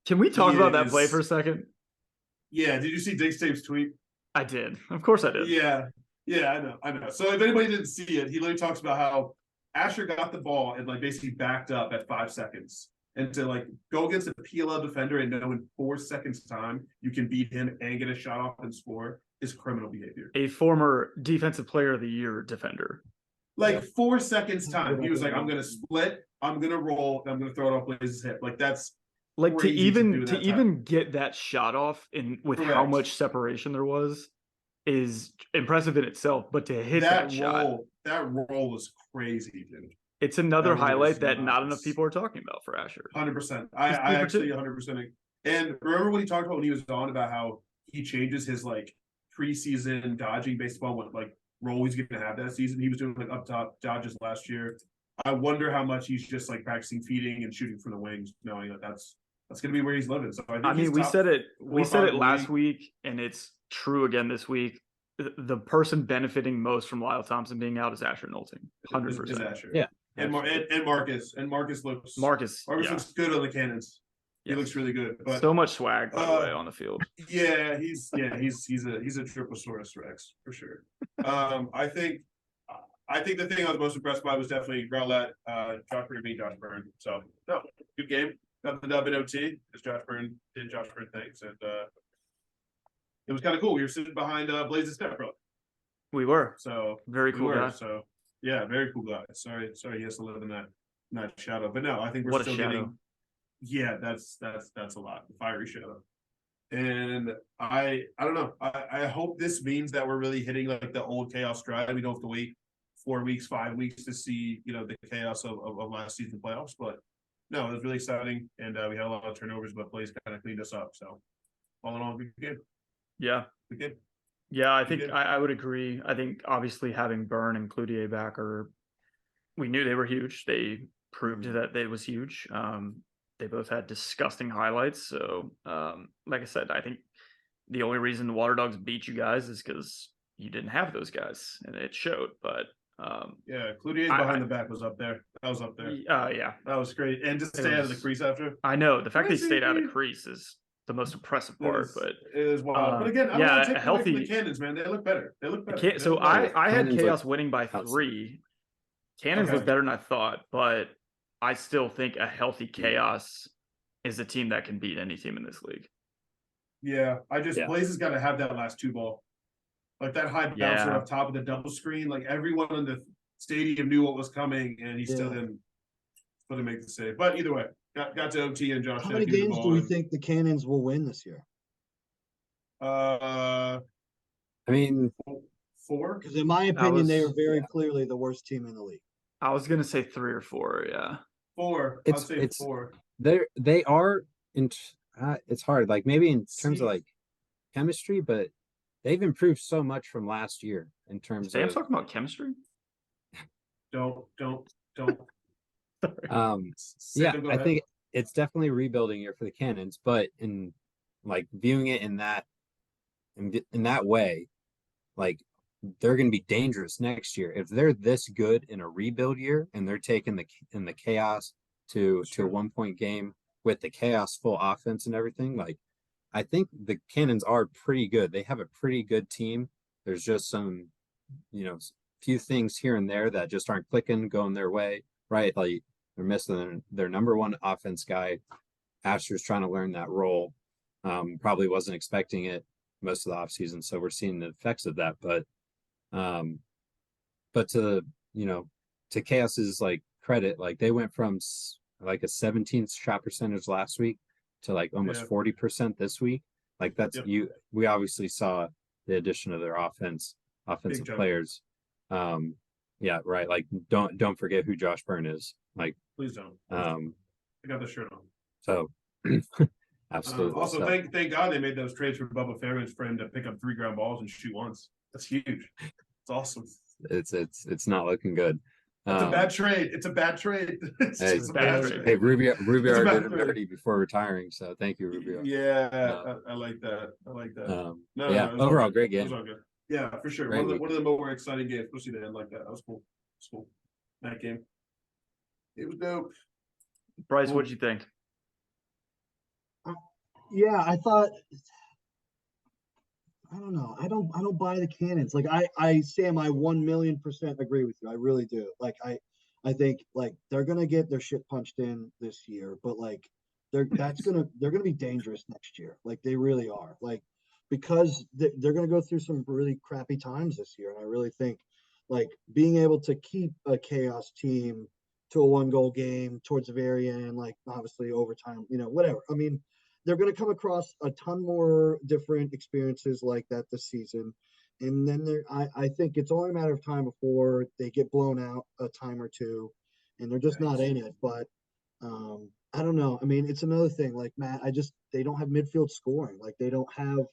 Can we talk about that play for a second? Yeah, did you see Dick Stave's tweet? I did. Of course I did. Yeah, I know. So if anybody didn't see it, he literally talks about how Asher got the ball and basically backed up at 5 seconds. And to go against a PLL defender and know in 4 seconds time you can beat him and get a shot off and score is criminal behavior. A former Defensive Player of the Year defender. Like 4 seconds time, he was like, "I'm gonna split, I'm gonna roll, and I'm gonna throw it off Blaze's hip." Like that's like to crazy even do to that even get that shot off in with how Correct. much separation there was is impressive in itself. But to hit that shot, that roll was crazy, dude. it's another That roll highlight was that not enough nuts. people are talking about for Asher. 100%. I Just 2 for actually 2. 100%. And remember when he talked about when he was on about how he changes his like preseason dodging based upon what like role he's going to have that season. He was doing like up top dodges last year. I wonder how much he's just like practicing feeding and shooting from the wings, knowing that that's going to be where he's living. So I think we said it last league. week, and it's true again this week. The person benefiting most from Lyle Thompson being out is Asher Knowlton. 100%. Is Asher. Yeah. And Marcus. And Marcus looks looks good on the Cannons. He looks really good. But so much swag, by the way, on the field. Yeah, he's a Triposaurus Rex for sure. I think the thing I was most impressed by was definitely Rowlett, Josh Byrne. So no, good game. Got the dub in OT as Josh Byrne did Josh Byrne things, and it was kind of cool. We were sitting behind Blaze's stepbrother. We were. So very cool guy. So yeah, very cool guy. Sorry he has to live in that shadow. But no, I think we're what still a shadow. getting. Yeah, that's a lot. Fiery shadow. And I don't know. I hope this means that we're really hitting like the old chaos stride. We don't have to wait 4 weeks, 5 weeks to see, the chaos of last season playoffs. But no, it was really exciting. And we had a lot of turnovers, but Blaze kind of cleaned us up. So all in all, good game. Yeah. Good game. Yeah, I think I would agree. I think obviously having Byrne and Cloutier back we knew they were huge. They proved that it was huge. They both had disgusting highlights. So, like I said, I think the only reason the Water Dogs beat you guys is because you didn't have those guys, and it showed. But yeah, Cloutier's behind the back was up there. That was up there. Yeah, that was great. And just stay out of the crease after. I know the fact they stayed out of the crease is the most impressive part. But it is wild. But again, I don't want to take away from the Cannons, man. They look better. So I had Chaos winning by 3. Cannons look better than I thought, but I still think a healthy Chaos is a team that can beat any team in this league. Yeah, Blaze has got to have that last 2 ball. Like that high bouncer up top of the double screen. Like everyone in the stadium knew what was coming, and he still didn't make the save. But either way, got to OT and Josh. How many games do we think the Cannons will win this year? I mean, 4. Because in my opinion, they are very clearly the worst team in the league. I was gonna say 3 or 4. Yeah, 4. I'd say 4. They are in. It's hard. Like maybe in terms of like chemistry, but they've improved so much from last year in terms of. I'm talking about chemistry. Don't. Yeah, I think it's definitely a rebuilding year for the Cannons, but in like viewing it in that way, like they're going to be dangerous next year if they're this good in a rebuild year and they're taking the chaos to a 1-point game with the chaos full offense and everything. Like I think the Cannons are pretty good. They have a pretty good team. There's just some, few things here and there that just aren't clicking, going their way, right? Like they're missing their number 1 offense guy. Asher's trying to learn that role. Probably wasn't expecting it most of the offseason, so we're seeing the effects of that. But to Chaos's like credit, like they went from like a 17th shot percentage last week to like almost 40% this week. Like that's we obviously saw the addition of their offensive players. Yeah, right. Like don't forget who Josh Byrne is. Like please don't. I got the shirt on. So absolutely. Also, thank God they made those trades for Bubba Fairbanks for him to pick up 3 ground balls and shoot once. That's huge. It's awesome. It's not looking good. It's a bad trade. It's a bad trade. It's a bad trade. Hey, Rubio did him dirty before retiring, so thank you, Rubio. Yeah, I like that. Overall, great game. It was all good. Yeah, for sure. One of the more exciting games, especially the end like that. That was cool. It was cool. That game. It was dope. Bryce, what'd you think? Yeah, I thought. I don't know. I don't buy the Cannons. Like Sam, I 1,000,000% agree with you. I really do. Like I think like they're gonna get their shit punched in this year, but like they're gonna be dangerous next year. Like they really are. Like because they're gonna go through some really crappy times this year, and I really think like being able to keep a chaos team to a 1-goal game towards the very end, like obviously overtime, whatever. I mean, they're going to come across a ton more different experiences like that this season. And then I think it's only a matter of time before they get blown out a time or two, and they're just not in it. But I don't know. I mean, it's another thing. Like Matt, they don't have midfield scoring. Like they don't have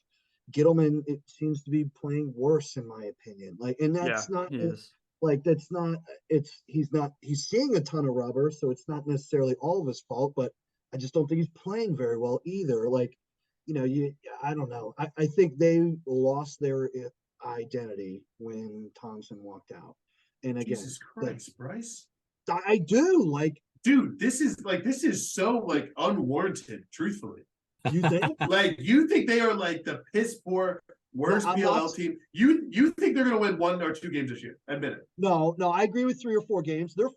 Gittleman. It seems to be playing worse, in my opinion. Like, and that's not he is. like that's not. He's seeing a ton of rubber, so it's not necessarily all of his fault. But I just don't think he's playing very well either. Like, I don't know. I think they lost their identity when Thompson walked out. And again, Jesus Christ, Bryce. I do like, dude. This is so like unwarranted. Truthfully, you think? Like you think they are like the piss poor worst PLL team? You think they're gonna win 1 or 2 games this year? Admit it. No, I agree with 3 or 4 games. They're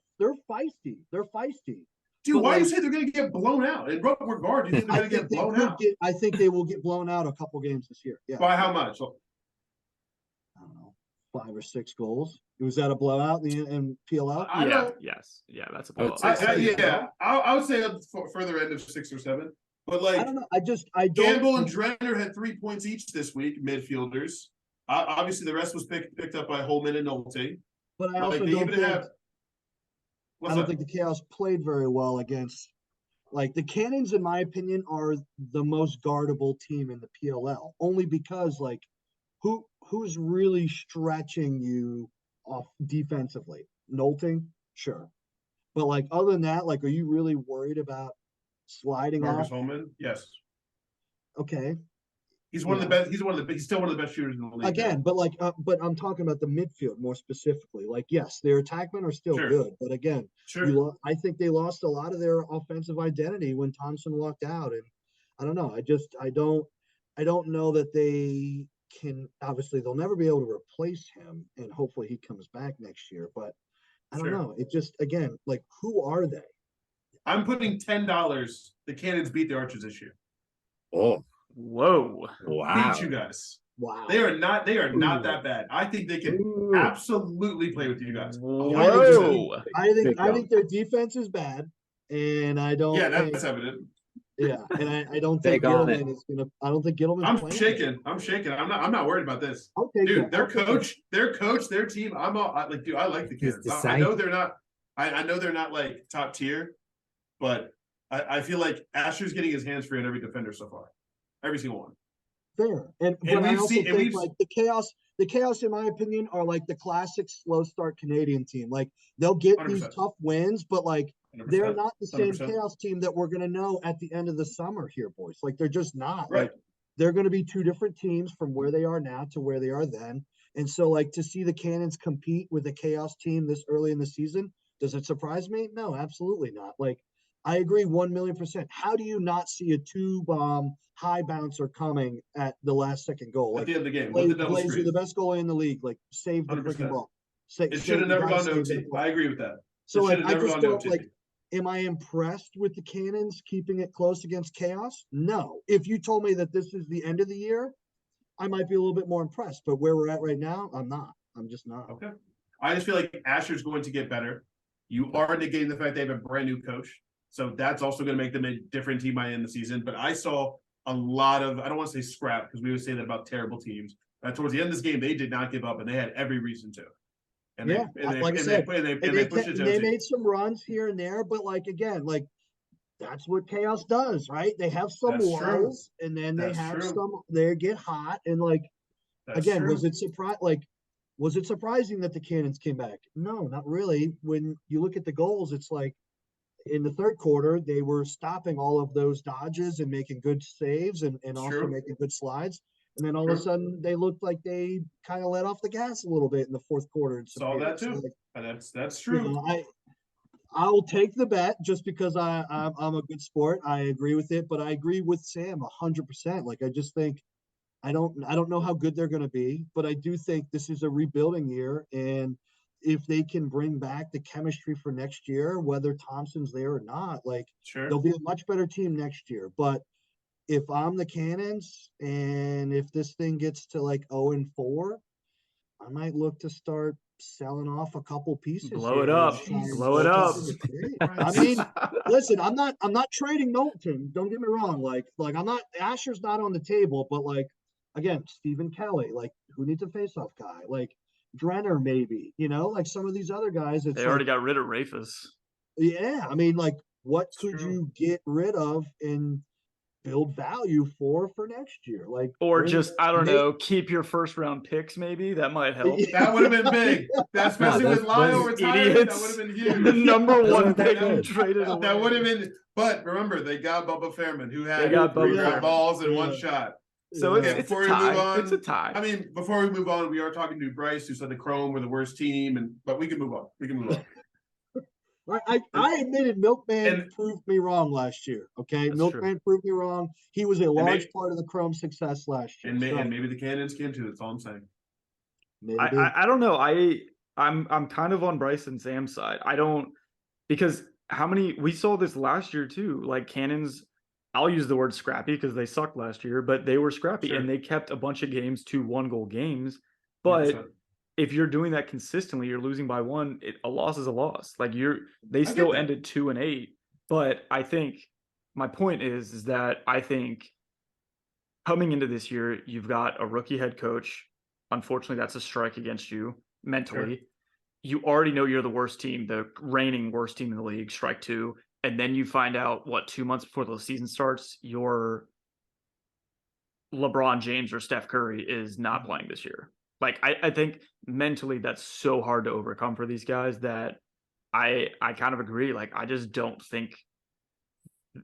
feisty. They're feisty. Dude, but why do you say they're going to get blown out? In what regard do you think they're going to get blown out? I think they will get blown out a couple games this year. Yeah. By how much? I don't know, 5 or 6 goals. Was that a blowout in PLL? Yeah, that's a blowout. I would say on the further end of 6 or 7. But like, I don't know. I don't. Gamble and Drenner had 3 points each this week, midfielders. Obviously, the rest was picked up by Holman and Nolte. But I also don't think the Chaos played very well against, like, the Cannons, in my opinion, are the most guardable team in the PLL. Only because, like, who's really stretching you off defensively? Nolte? Sure. But, like, other than that, like, are you really worried about sliding Marcus off? Holman? Yes. Okay. He's one of the best. He's still one of the best shooters in the league. Again, but I'm talking about the midfield more specifically. Like, yes, their attackmen are still good, but again, I think they lost a lot of their offensive identity when Thompson walked out, and I don't know. I don't know that they can. Obviously, they'll never be able to replace him, and hopefully, he comes back next year. But I don't know. It just, again, like, who are they? I'm putting $10. The Cannons beat the Archers this year. Oh. Whoa! Wow! Beat you guys. Wow! They are not that bad. I think they can absolutely play with you guys. Whoa! I think their defense is bad, and I don't. Yeah, that's evident. Yeah, and I don't think Gittleman is gonna. I don't think Gittleman's I'm playing. shaking. I'm not worried about this. Dude, their coach, their team. I like the Cannons. I know they're not. I know they're not like top tier, but I feel like Asher's getting his hands free on every defender so far. Every single one. Fair. But I also think like the chaos, in my opinion, are like the classic slow start Canadian team. Like they'll get 100%. These tough wins, but like they're not the same 100%. Chaos team that we're gonna know at the end of the summer here, boys. Like they're just not. Right. Like they're gonna be 2 different teams from where they are now to where they are then. And so like to see the Cannons compete with the chaos team this early in the season, does it surprise me? No, absolutely not. Like I agree 1,000,000%. How do you not see a 2-bomb high bouncer coming at the last second goal? Like, at the end of the game, Blaze, you're the best goalie in the league. Like save the freaking ball. It should have never gone to OT. I agree with that. So like I just don't like. Am I impressed with the Cannons keeping it close against chaos? No. If you told me that this is the end of the year, I might be a little bit more impressed. But where we're at right now, I'm not. I'm just not. Okay. I just feel like Asher's going to get better. You are negating the fact they have a brand new coach. So that's also going to make them a different team by the end of the season. But I saw a lot of, I don't want to say scrap because we would say that about terrible teams. But towards the end of this game, they did not give up and they had every reason to. And they pushed it to they made some runs here and there, but like again, like that's what chaos does, right? They have some lulls and then they they get hot and like again, was it surprising that the Cannons came back? No, not really. When you look at the goals, it's like in the third quarter, they were stopping all of those dodges and making good saves and also making good slides. And then all of a sudden, they looked like they kind of let off the gas a little bit in the fourth quarter. Saw that too. So like, that's true. You know, I'll take the bet just because I'm a good sport. I agree with it, but I agree with Sam 100%. Like I just think I don't know how good they're going to be, but I do think this is a rebuilding year, and if they can bring back the chemistry for next year, whether Thompson's there or not, like they'll be a much better team next year. But if I'm the Cannons and if this thing gets to like 0-4, I might look to start selling off a couple pieces. Blow it up. Blow it up. I mean, listen, I'm not trading Milton. Don't get me wrong. Like I'm not, Asher's not on the table, but like, again, Stephen Kelly, like who needs a faceoff guy? Like Drenner, maybe, like some of these other guys. They already got rid of Rafus. Yeah. I mean, like what could you get rid of and build value for next year? Like, or just, I don't know, keep your first round picks. Maybe that might help. That would have been big. That's especially with Lyle retired. That would have been huge. The number one pick you traded away. That would have been, but remember, they got Bubba Fairman, who had 3 balls in one shot. So it's a tie. It's a tie. I mean, before we move on, we are talking to Bryce, who said the Chrome were the worst team, but we can move on. I admitted Milkman proved me wrong last year. Okay, Milkman proved me wrong. He was a large part of the Chrome success last year. And maybe the Cannons can too. That's all I'm saying. Maybe. I don't know. I'm kind of on Bryce and Sam's side. I don't, because we saw this last year too. Like Cannons, I'll use the word scrappy because they sucked last year, but they were scrappy and they kept a bunch of games to 1-goal games. But if you're doing that consistently, you're losing by 1. A loss is a loss. Like they still ended 2-8. But I think my point is that I think coming into this year, you've got a rookie head coach. Unfortunately, that's a strike against you mentally. Sure. You already know you're the worst team, the reigning worst team in the league, strike 2. And then you find out 2 months before the season starts, your LeBron James or Steph Curry is not playing this year. Like, I think mentally that's so hard to overcome for these guys that I kind of agree. Like, I don't think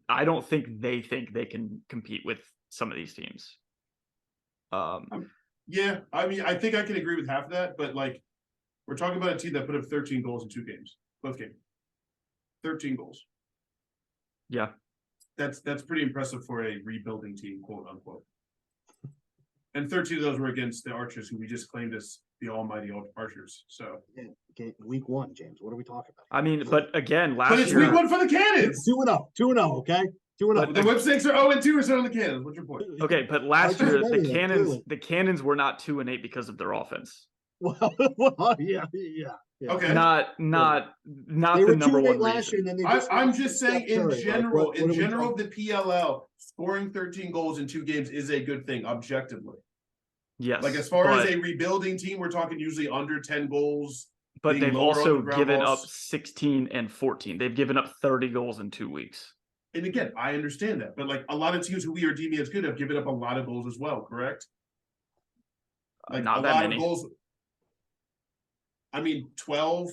they think they can compete with some of these teams. Yeah, I mean, I think I can agree with half of that, but like, we're talking about a team that put up 13 goals in 2 games, both games. 13 goals. Yeah. That's pretty impressive for a rebuilding team, quote unquote. And 13 of those were against the Archers, who we just claimed as the almighty Archers. So week 1, James. What are we talking about? I mean, but again, last year. But it's week 1 for the Cannons. 2-0. 2-0. Okay. 2-0. The Whipsnakes are 0-2 or so on the Cannons. What's your point? Okay, but last year the Cannons were not 2-8 because of their offense. Well, yeah. Okay. Not they the number one last reason. Year, and then I'm just saying in general, the PLL, scoring 13 goals in 2 games is a good thing, objectively. Yes. Like as far as a rebuilding team, we're talking usually under 10 goals. But they've also given up 16 and 14. They've given up 30 goals in 2 weeks. And again, I understand that. But like a lot of teams who we are deeming as good have given up a lot of goals as well, correct? Like not a that lot many. Of goals. I mean, 12,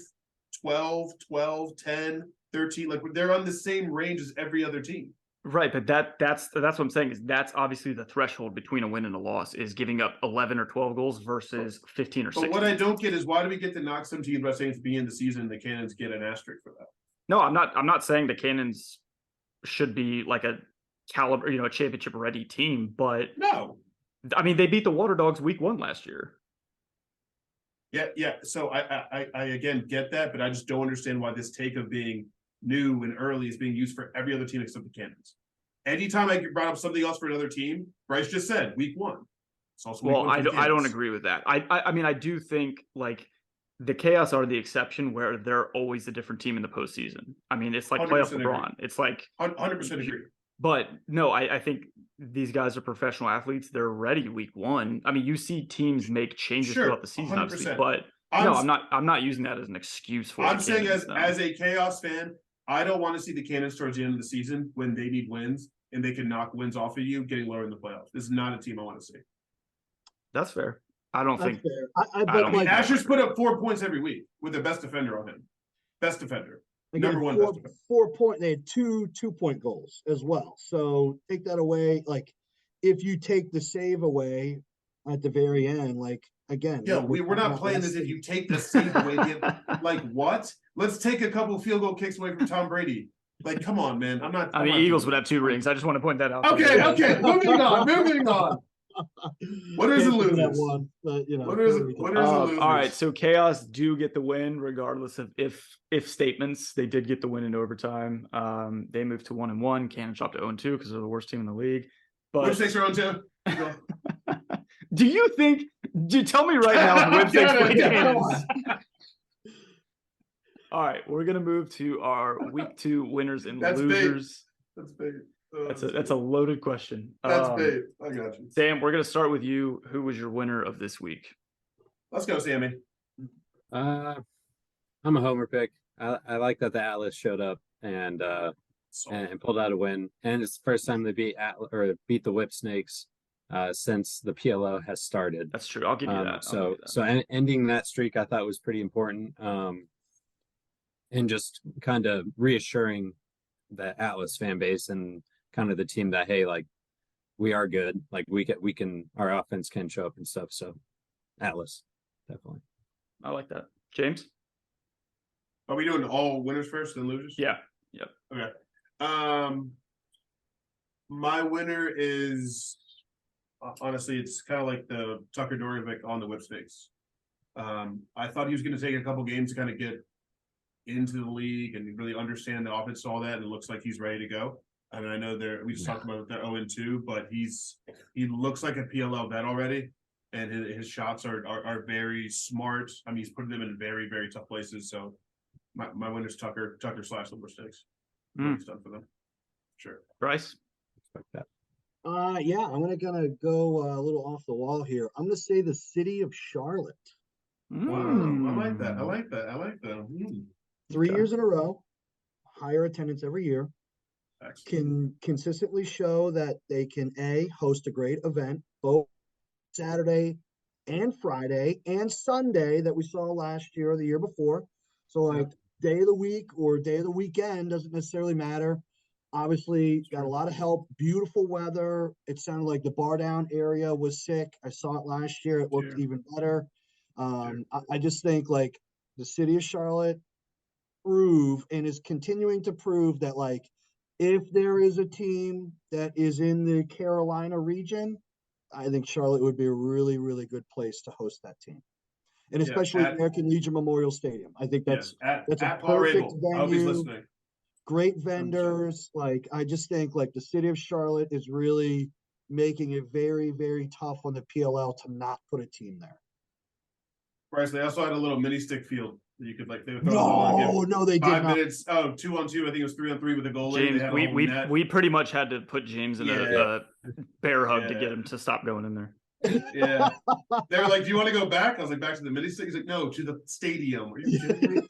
10, 13. Like they're on the same range as every other team. Right, but that's what I'm saying is that's obviously the threshold between a win and a loss is giving up 11 or 12 goals versus 15 or 16. But what I don't get is why do we get to knock some teams by saying to be in the season the Cannons get an asterisk for that? No, I'm not saying the Cannons should be like a caliber, a championship ready team, but no. I mean, they beat the Water Dogs week 1 last year. Yeah. So I again get that, but I just don't understand why this take of being new and early is being used for every other team except the Cannons. Anytime I brought up something else for another team, Bryce just said week 1. It's also week 1 I don't agree with that. I mean, I do think like the Chaos are the exception where they're always a different team in the postseason. I mean, it's like playoff LeBron. Agree. It's like 100% agree. But no, I think these guys are professional athletes. They're ready week 1. I mean, you see teams make changes throughout the season, 100%. Obviously, but I'm not using that as an excuse for. I'm saying as a Chaos fan, I don't want to see the Cannons towards the end of the season when they need wins and they can knock wins off of you, getting lower in the playoffs. This is not a team I want to see. That's fair. I don't think. I mean, Asher's put up 4 points every week with the best defender on him. Best defender. Again, number 1 best defender. 4 point. They had 2 2-point goals as well. So take that away. Like if you take the save away at the very end, like again. Yeah, we're not playing this if you take the save away. Like what? Let's take a couple field goal kicks away from Tom Brady. Like, come on, man. I mean, Eagles would have 2 rings. I just want to point that out. Okay. Moving on. Winners and losers. Winners and losers. All right, so Chaos do get the win regardless of if statements. They did get the win in overtime. They moved to 1-1. Cannon dropped to 0-2 because they're the worst team in the league. But Whipsnakes are 0-2. Do you think? Tell me right now, Whipsnakes play Cannons. All right, we're gonna move to our week 2 winners and That's losers. That's big. That's a loaded question. That's big. I got you. Sam, we're gonna start with you. Who was your winner of this week? Let's go, Sammy. I'm a homer pick. I like that the Atlas showed up and pulled out a win, and it's the first time they beat the Whip Snakes since the PLL has started. That's true. I'll give you that. So ending that streak I thought was pretty important, and just kind of reassuring the Atlas fan base and kind of the team that, hey, like, we are good, like we can our offense can show up and stuff. So Atlas, definitely. I like that. James? Are we doing all winners first and losers? Yeah. Yep. Okay. My winner is honestly, it's kind of like the Tucker Dorovic on the Whip Snakes. I thought he was going to take a couple games to kind of get into the league and really understand the offense, all that, and it looks like he's ready to go. I mean, I know we just talked about that 0-2, but he looks like a PLL vet already, and his shots are very smart. I mean, he's putting them in very, very tough places. So my winner's Tucker / Whip Snakes. It's done for them. Sure. Bryce? Expect that. Yeah, I'm gonna go a little off the wall here. I'm gonna say the city of Charlotte. I like that. 3 years in a row, higher attendance every year. Excellent. Can consistently show that they can host a great event both Saturday and Friday and Sunday that we saw last year or the year before. So like day of the week or day of the weekend doesn't necessarily matter. Obviously got a lot of help, beautiful weather. It sounded like the bar down area was sick. I saw it last year. It looked even better. I just think like the city of Charlotte is continuing to prove that, like, if there is a team that is in the Carolina region, I think Charlotte would be a really, really good place to host that team. And especially American Legion Memorial Stadium. I think that's a perfect venue. I hope he's listening. Great vendors. Like, I just think like the city of Charlotte is really making it very, very tough on the PLL to not put a team there. Bryce, they also had a little mini stick field. You could like they would no, they did 5 not. minutes. Oh, 2-on-2. I think it was 3-on-3 with a goalie. James, we pretty much had to put James in a bear hug to get him to stop going in there. Yeah, they were like, "Do you want to go back?" I was like, "Back to the mini stick." He's like, "No, to the stadium." Are you kidding me?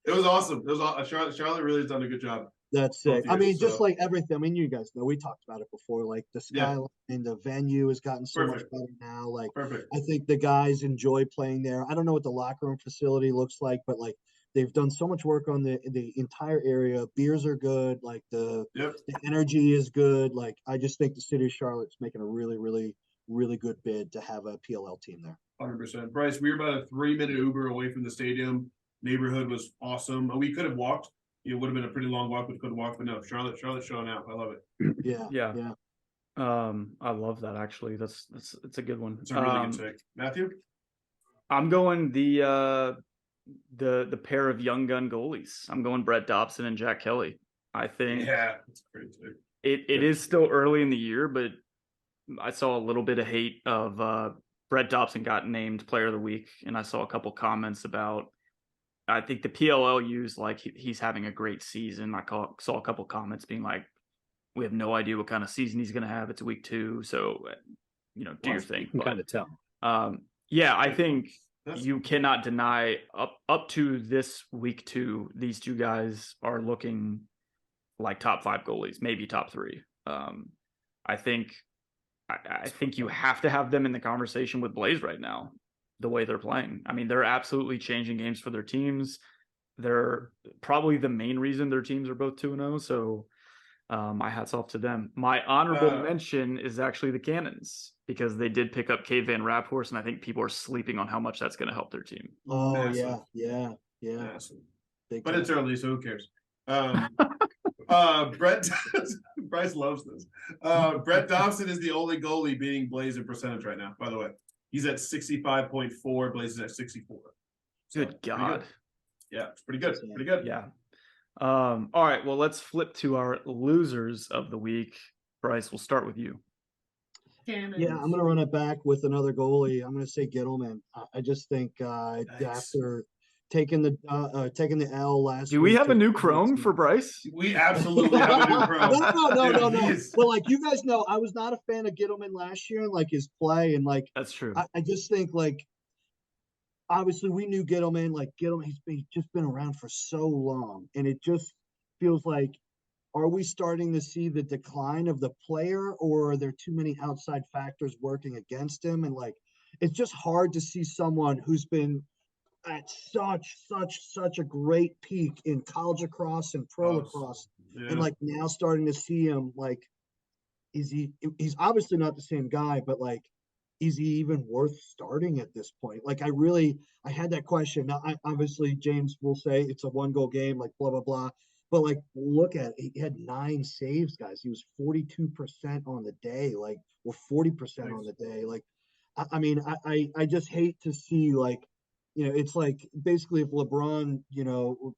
It was awesome. It was Charlotte really has done a good job. That's sick. I mean, just like everything. I mean, you guys know we talked about it before. Like the skyline and the venue has gotten so much better now. Like, I think the guys enjoy playing there. I don't know what the locker room facility looks like, but like they've done so much work on the entire area. Beers are good. Like the energy is good. Like I just think the city of Charlotte's making a really, really, really good bid to have a PLL team there. 100%. Bryce, we were about a 3-minute Uber away from the stadium. Neighborhood was awesome. We could have walked. It would have been a pretty long walk. We could have walked, but no, Charlotte's showing out. I love it. Yeah. I love that actually. It's a good one. It's a really good take. Matthew? I'm going the pair of young gun goalies. I'm going Brett Dobson and Jack Kelly. I think that's great too. It is still early in the year, but I saw a little bit of hate of Brett Dobson got named player of the week, and I saw a couple comments about I think the PLL used like he's having a great season. Saw a couple comments being like, we have no idea what kind of season he's going to have. It's week 2. So, do your thing. You can kind of tell. I think you cannot deny up to this week 2, these two guys are looking like top 5 goalies, maybe top 3. I think you have to have them in the conversation with Blaze right now. The way they're playing. I mean, they're absolutely changing games for their teams. They're probably the main reason their teams are both 2-0. So my hat's off to them. My honorable mention is actually the Cannons because they did pick up Kate Van Raphorst, and I think people are sleeping on how much that's going to help their team. Oh, yeah. But it's early, so who cares? Bryce loves this. Brett Dobson is the only goalie beating Blaze in percentage right now, by the way. He's at 65.4. Blaze is at 64. Good God. Yeah, it's pretty good. Pretty good. Yeah. All right. Well, let's flip to our losers of the week. Bryce, we'll start with you. Cannons. Yeah, I'm going to run it back with another goalie. I'm going to say Gittleman. I just think after taking the L last Do we week have to a new the Chrome team. for Bryce? We absolutely have a new Chrome. No. Dude, But like you guys know, I was not a fan of Gittleman last year and like his play and like That's true. I just think like obviously we knew Gittleman, like Gittleman, he's just been around for so long, and it just feels like, are we starting to see the decline of the player, or are there too many outside factors working against him? And like, it's just hard to see someone who's been at such a great peak in college lacrosse and pro lacrosse, and like now starting to see him like, he's obviously not the same guy, but like, is he even worth starting at this point? Like, I had that question. Now, obviously James will say it's a 1-goal game, like blah blah blah. But like, look at it. He had 9 saves, guys. He was 42% on the day, like, or 40% on the day. Like, I mean, I just hate to see like, it's like basically if LeBron,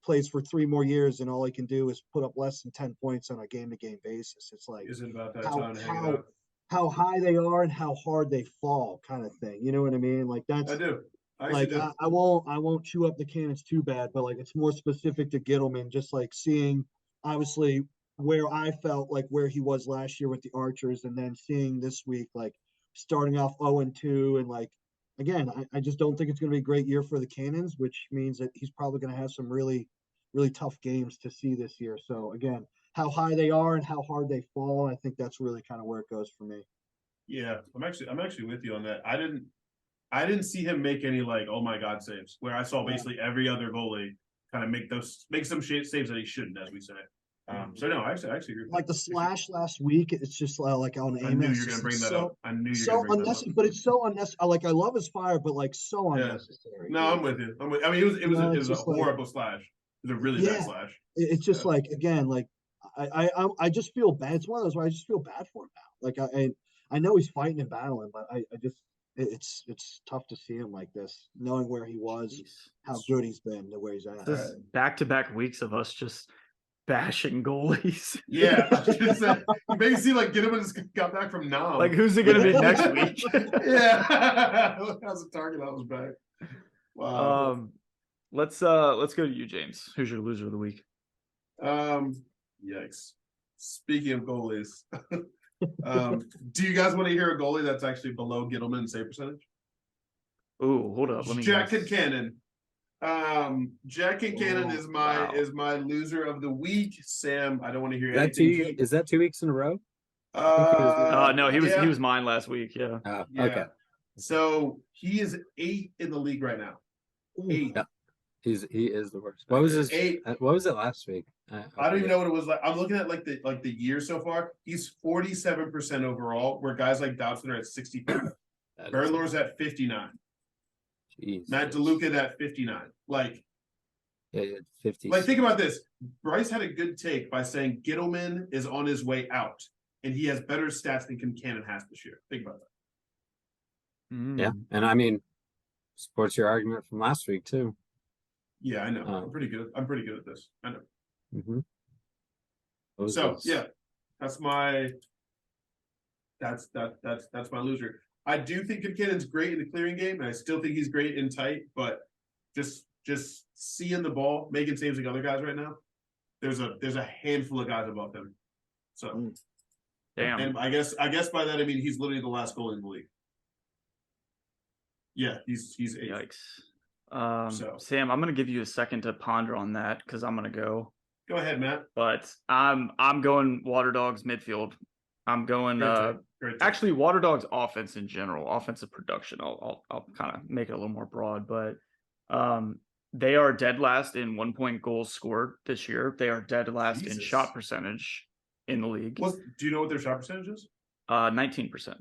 plays for 3 more years and all he can do is put up less than 10 points on a game-to-game basis. It's like, is it about that how time to hang it how up? how high they are and how hard they fall, kind of thing. You know what I mean? Like that's I do. like I won't chew up the cannons too bad, but like it's more specific to Gittleman, just like seeing obviously where I felt like where he was last year with the Archers, and then seeing this week like starting off 0-2, and like again, I just don't think it's going to be a great year for the Cannons, which means that he's probably going to have some really really tough games to see this year. So again, how high they are and how hard they fall, I think that's really kind of where it goes for me. Yeah, I'm actually with you on that. I didn't see him make any like, oh my God, saves, where I saw basically every other goalie kind of make some saves that he shouldn't, as we say. So no, I actually agree. Like the slash last week, it's just like on Amos. I knew you were gonna bring that up. I knew you were gonna bring that up. But it's so unnecessary. Like I love his fire, but like so unnecessary. No, I'm with you. I mean, it was a horrible slash. It was a really bad slash. It's just like, again, like I just feel bad. It's one of those where I just feel bad for him now. Like I know he's fighting and battling, but I just it's tough to see him like this, knowing where he was, how good he's been, to where he's at. This back-to-back weeks of us just bashing goalies. Yeah, you may see like Gittleman just got back from Nam. Like, who's it going to be next week? Yeah, how's the target that was back? Wow. Let's go to you, James. Who's your loser of the week? Yikes. Speaking of goalies, do you guys want to hear a goalie that's actually below Gittleman in save percentage? Ooh, hold up. Jack Kincannon. Jack Kincannon is my loser of the week. Sam, I don't want to hear anything. Is that 2 weeks in a row? No, he was mine last week. Yeah. Okay. So he is 8 in the league right now. 8. Yeah. He is the worst. What was his 8? What was it last week? I don't even know what it was like. I'm looking at like the year so far. He's 47% overall, where guys like Dobson are at 65. Bernlor's at 59. Jeez. Matt DeLuca at 59. Like, yeah, 50. Like, think about this. Bryce had a good take by saying Gittleman is on his way out, and he has better stats than Kincannon has this year. Think about that. Yeah, and I mean, supports your argument from last week too. Yeah, I know. I'm pretty good. I'm pretty good at this. I know. Mm-hmm. So yeah, that's my loser. I do think Kincannon's great in the clearing game, and I still think he's great in tight. But just seeing the ball, making saves like other guys right now, there's a handful of guys above him. So, damn. And I guess by that I mean he's literally the last goalie in the league. Yeah, he's 8. Yikes. Sam, I'm gonna give you a second to ponder on that because I'm gonna go. Go ahead, Matt. But I'm going Water Dogs midfield. I'm going actually Water Dogs offense in general, offensive production. I'll kind of make it a little more broad, but they are dead last in 1-point goals scored this year. They are dead last in shot percentage in the league. Do you know what their shot percentage is? 19%.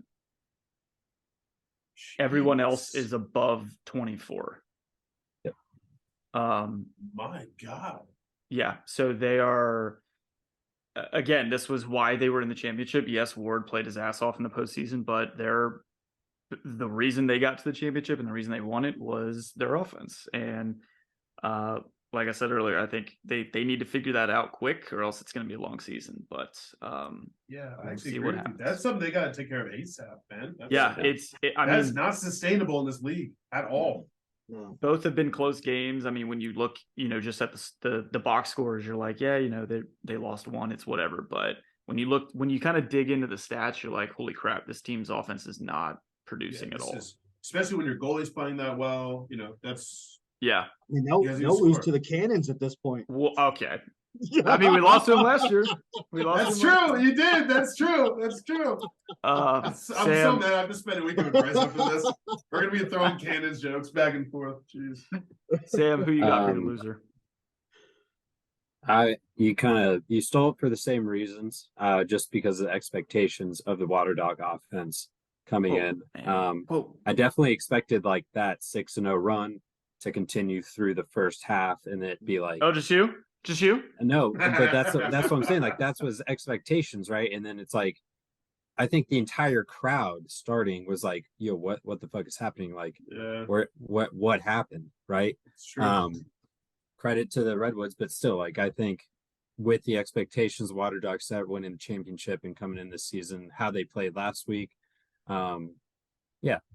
Everyone else is above 24. Yep. My God. Yeah. So they are, again, this was why they were in the championship. Yes, Ward played his ass off in the postseason, but the reason they got to the championship and the reason they won it was their offense. And like I said earlier, I think they need to figure that out quick, or else it's going to be a long season. But yeah, I actually agree with you. That's something they got to take care of ASAP, man. That is not sustainable in this league at all. No. Both have been close games. I mean, when you look, just at the box scores, you're like, yeah, they lost one, it's whatever. But when you kind of dig into the stats, you're like, holy crap, this team's offense is not producing at all. Especially when your goalie's playing that well, that's yeah. I mean, they'll lose to the Cannons at this point. Well, okay. I mean, we lost to him last year. That's true. You did. That's true. That's true. I'm so mad. I have to spend a week with Bryce after this. We're gonna be throwing Cannons jokes back and forth. Jeez. Sam, who you got for your loser? You stole it for the same reasons, just because of the expectations of the Water Dog offense coming in. I definitely expected like that 6-0 run to continue through the first half, and it'd be like, oh, just you? No, but that's what I'm saying. Like that's was expectations, right? And then it's like, I think the entire crowd starting was like, yo, what the fuck is happening? Like, what happened, right? It's true. Credit to the Redwoods, but still, like, I think with the expectations Water Dogs set winning the championship and coming in this season, how they played last week, I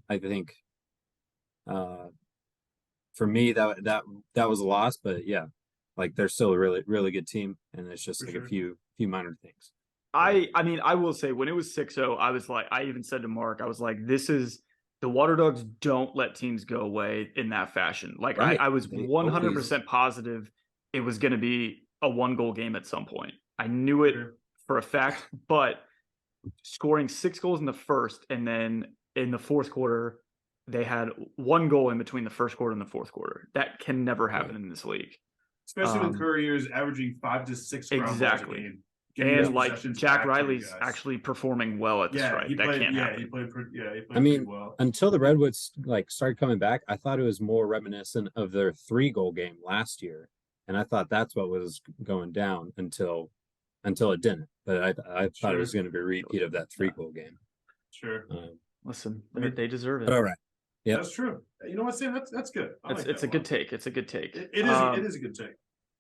think for me that was a loss, but yeah, like they're still a really, really good team, and it's just a few minor things. I mean, I will say when it was 6-0, I was like, I even said to Mark, I was like, this is the Water Dogs don't let teams go away in that fashion. Like I was 100% positive it was going to be a 1-goal game at some point. I knew it for a fact, but scoring 6 goals in the first and then in the fourth quarter, they had 1 goal in between the first quarter and the fourth quarter. That can never happen in this league. Especially when Courier's averaging 5 to 6 exactly. A game. And like Jack Riley's actually performing well at the strike. That can't happen. He played pretty well. Until the Redwoods like started coming back, I thought it was more reminiscent of their 3-goal game last year, and I thought that's what was going down until it didn't. But I thought it was going to be a repeat of that 3-goal game. Sure. Listen, they deserve it. But all right. Yeah, that's true. You know what, Sam? That's good. It's a good take. It's a good take. It is a good take.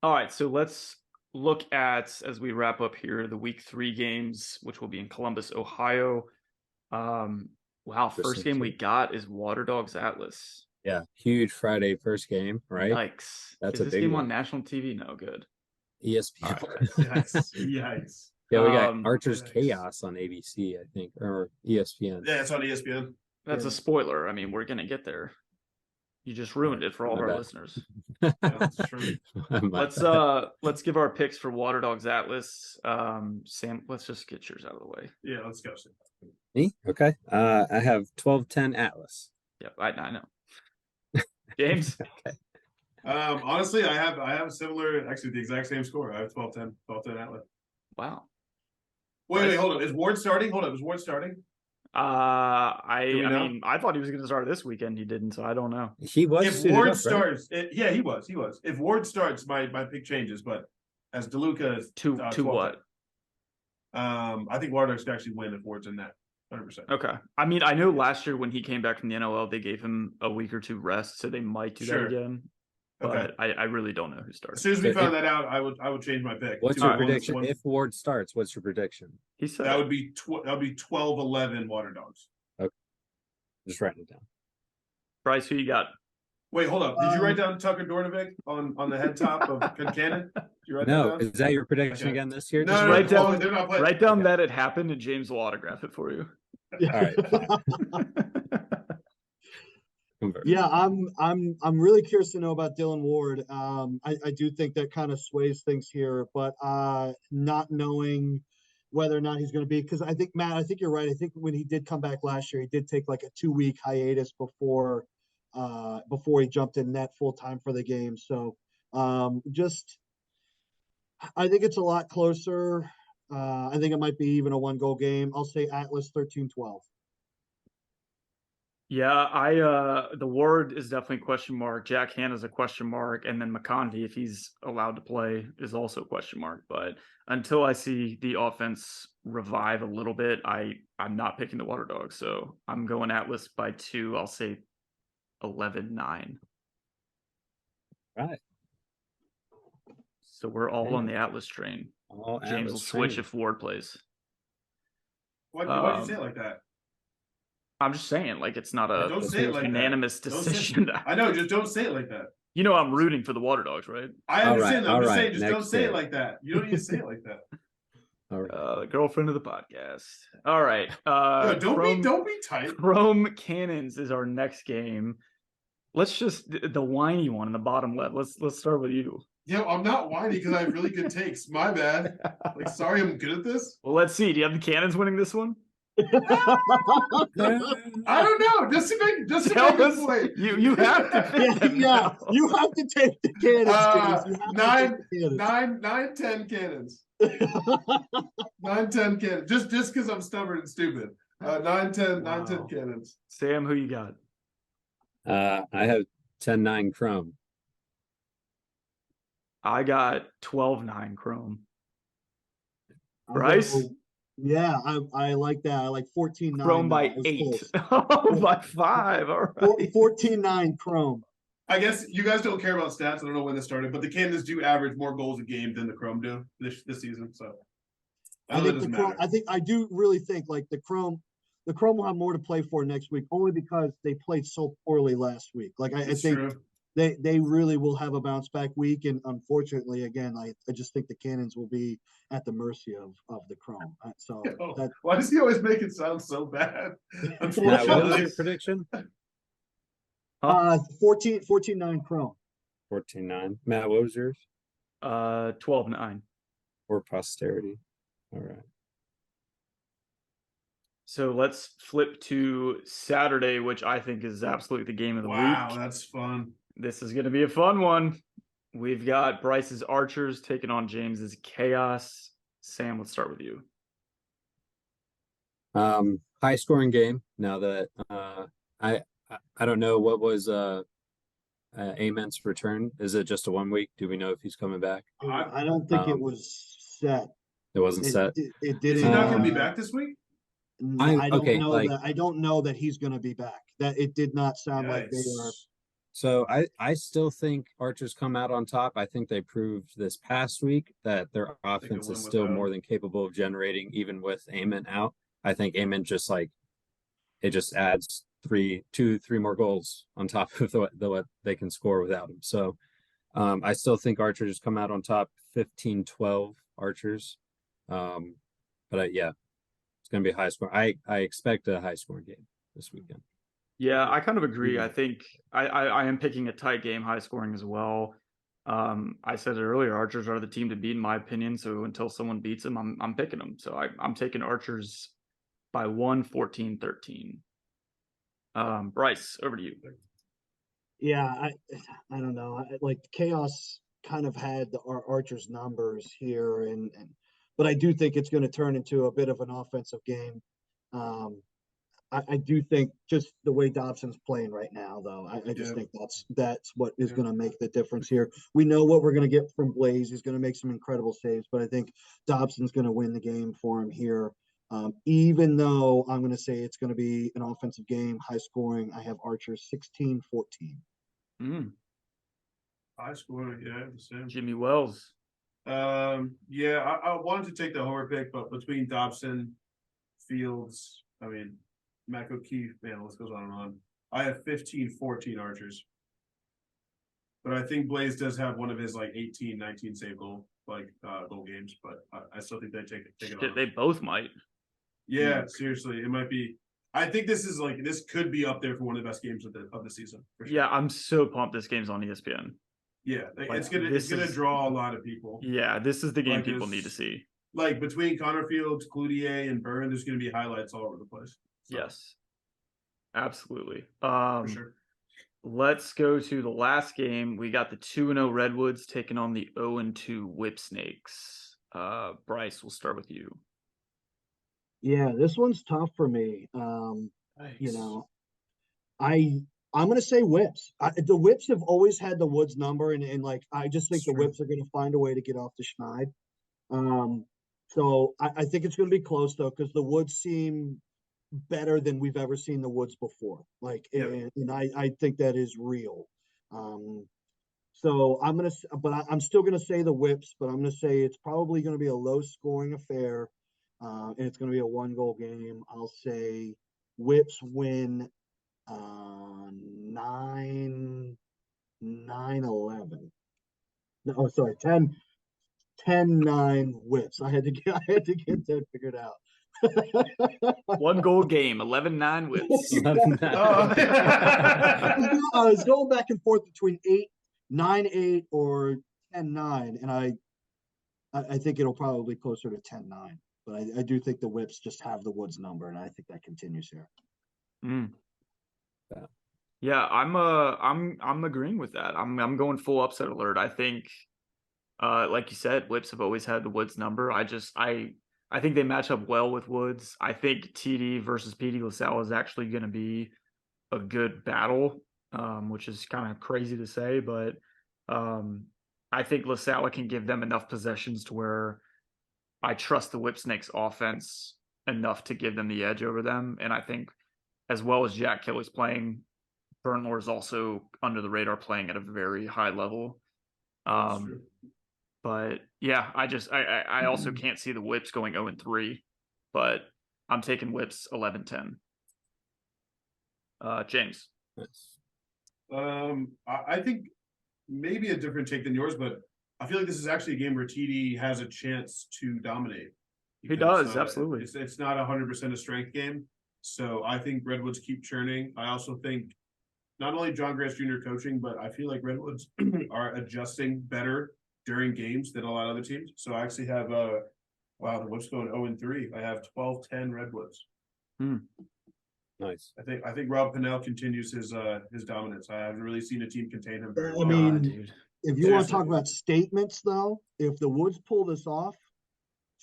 All right, so let's look at, as we wrap up here, the week 3 games, which will be in Columbus, Ohio. Wow, first game we got is Water Dogs Atlas. Yeah, huge Friday first game, right? Yikes. That's is this game on national TV? No, good. ESPN. Yikes. Yeah, we got Archer's Chaos on ABC, I think, or ESPN. Yeah, it's on ESPN. That's a spoiler. I mean, we're going to get there. You just ruined it for all of our listeners. That's true. Let's give our picks for Water Dogs Atlas. Sam, let's just get yours out of the way. Yeah, let's go. Me? Okay. I have 12-10 Atlas. Yep, I know. James? Okay. Honestly, I have similar, actually the exact same score. I have 12-10 Atlas. Wow. Wait, hold on. Is Ward starting? Hold on. Is Ward starting? I mean, I thought he was going to start this weekend. He didn't, so I don't know. He was. If Ward starts, he was. If Ward starts, my pick changes. But as DeLuca to what? I think Water Dogs could actually win if Ward's in that. 100%. Okay. I mean, I know last year when he came back from the NLL, they gave him a week or 2 rest, so they might do that again. But I really don't know who starts. As soon as we found that out, I would change my pick. What's your prediction? If Ward starts, what's your prediction? He said that would be 12-11 Water Dogs. Okay. Just writing it down. Bryce, who you got? Wait, hold up. Did you write down Tucker Dornovic on the head top of Concannon? No, is that your prediction again this year? No, write down that it happened, and James will autograph it for you. All right. Yeah, I'm really curious to know about Dylan Ward. I do think that kind of sways things here, but not knowing whether or not he's going to be, because I think, Matt, I think you're right. I think when he did come back last year, he did take like a 2-week hiatus before he jumped in net full time for the game. So I think it's a lot closer. I think it might be even a 1-goal game. I'll say Atlas 13-12. Yeah, the Ward is definitely a question mark. Jack Hanna's a question mark, and then McConvey, if he's allowed to play, is also a question mark. But until I see the offense revive a little bit, I'm not picking the Water Dogs. So I'm going Atlas by 2. I'll say 11-9. Right. So we're all on the Atlas train. James will switch if Ward plays. Why'd you say it like that? I'm just saying, like, it's not a don't say it like unanimous decision. I know, just don't say it like that. You know, I'm rooting for the Water Dogs, right? I understand. All I'm just right, saying, just don't say it like that. You don't need to say it like that. All right. Girlfriend of the podcast. All right. Yo, don't be tight. Chrome Cannons is our next game. Let's just the whiny one in the bottom left. Let's start with you. Yo, I'm not whiny because I have really good takes. My bad. Like, sorry, I'm good at this. Well, let's see. Do you have the Cannons winning this one? I don't know. Just to make a point. You have to pick them now. You have to take the Cannons. 9, 10 Cannons. 9, 10 Cannons. Just because I'm stubborn and stupid. 9, 10 Cannons. Sam, who you got? I have 10-9 Chrome. I got 12-9 Chrome. Bryce? Yeah, I like that. I like 14-9. Chrome by 8. Oh, by 5. All right. 14-9 Chrome. I guess you guys don't care about stats. I don't know when this started, but the Cannons do average more goals a game than the Chrome do this season. So I do really think like the Chrome will have more to play for next week, only because they played so poorly last week. Like I think true. they really will have a bounce back week, and unfortunately, again, I just think the Cannons will be at the mercy of the Chrome. So why does he always make it sound so bad? Matt, what was your prediction? 14-9 Chrome. 14-9. Matt, what was yours? 12-9. For posterity. All right. So let's flip to Saturday, which I think is absolutely the game of the week. Wow, that's fun. This is going to be a fun one. We've got Bryce's Archers taking on James's Chaos. Sam, let's start with you. High scoring game. Now that I don't know what was Amen's return. Is it just a 1 week? Do we know if he's coming back? I don't think it was set. It wasn't set. It didn't. Is he not going to be back this week? I don't know that he's going to be back. That it did not sound like they were. So I still think Archers come out on top. I think they proved this past week that their offense is still more than capable of generating even with Amen out. I think Amen just adds 3 more goals on top of what they can score without him. So I still think Archers come out on top 15-12 Archers. But it's going to be a high score. I expect a high scoring game this weekend. Yeah, I kind of agree. I think I am picking a tight game, high scoring as well. I said it earlier, Archers are the team to beat in my opinion. So until someone beats them, I'm picking them. So I'm taking Archers by 1, 14-13. Bryce, over to you. Yeah, I don't know. Like Chaos kind of had our Archers numbers here, but I do think it's going to turn into a bit of an offensive game. I do think just the way Dobson's playing right now, though, I just think that's what is going to make the difference here. We know what we're going to get from Blaze. He's going to make some incredible saves, but I think Dobson's going to win the game for him here. Even though I'm going to say it's going to be an offensive game, high scoring, I have Archers 16-14. High scoring, yeah, the same. Jimmy Wells. I wanted to take the Homer pick, but between Dobson, Fields, Matt O'Keefe, man, the list goes on and on. I have 15-14 Archers. But I think Blaze does have one of his 18, 19 save goal games, but I still think they take it on. They both might. Yeah, seriously, it might be. I think this could be up there for one of the best games of the season. For sure. Yeah, I'm so pumped this game's on ESPN. Yeah, it's gonna draw a lot of people. Yeah, this is the game people need to see. Like between Connor Fields, Cloutier, and Byrne, there's gonna be highlights all over the place. So. Yes, absolutely. For sure. Let's go to the last game. We got the 2-0 Redwoods taking on the 0-2 Whip Snakes. Bryce, we'll start with you. Yeah, this one's tough for me. Nice. I'm going to say Whips. The Whips have always had the Woods number, and I just think the Whips are going to find a way to get off the schneid. So I think it's going to be close, though, because the Woods seem better than we've ever seen the Woods before. And I think that is real. So I'm still going to say the Whips, but I'm going to say it's probably going to be a low-scoring affair, and it's going to be a 1-goal game. I'll say Whips win 9-11. No, oh, sorry, 10-9 Whips. I had to get that figured out. 1 goal game, 11-9 Whips. I was going back and forth between 9-8 or 10-9, and I think it'll probably be closer to 10-9. But I do think the Whips just have the Woods number, and I think that continues here. Yeah, I'm agreeing with that. I'm going full upset alert. I think, like you said, Whips have always had the Woods number. I think they match up well with Woods. I think TD versus PD LaSalle is actually going to be a good battle, which is kind of crazy to say, but I think LaSalle can give them enough possessions to where I trust the Whip Snakes offense enough to give them the edge over them. And I think as well as Jack Kelly's playing, Burnlore is also under the radar playing at a very high level. But yeah, I also can't see the Whips going 0-3, but I'm taking Whips 11-10. James. I think maybe a different take than yours, but I feel like this is actually a game where TD has a chance to dominate. He does, absolutely. It's not 100% a strength game. So I think Redwoods keep churning. I also think not only John Grant Jr. coaching, but I feel like Redwoods are adjusting better during games than a lot of other teams. So I actually have the Whips going 0-3. I have 12-10 Redwoods. Nice. I think Rob Pennell continues his dominance. I haven't really seen a team contain him very well. I mean, if you want to talk about statements, though, if the Woods pull this off,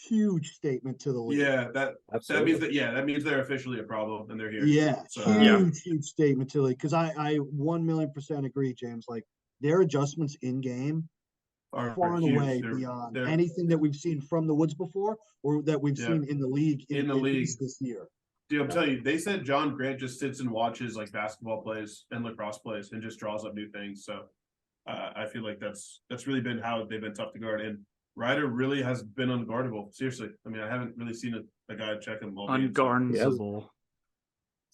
huge statement to the league. Yeah, that means they're officially a problem and they're here. Yeah, so, huge statement to the league. Because I 1,000,000% agree, James. Like their adjustments in game are far and away beyond anything that we've seen from the Woods before or that we've seen in the league in the league this year. Dude, I'm telling you, they said John Grant just sits and watches like basketball plays and lacrosse plays and just draws up new things. So I feel like that's really been how they've been tough to guard. And Ryder really has been unguardable. Seriously. I mean, I haven't really seen a guy check him all game. Unguardable.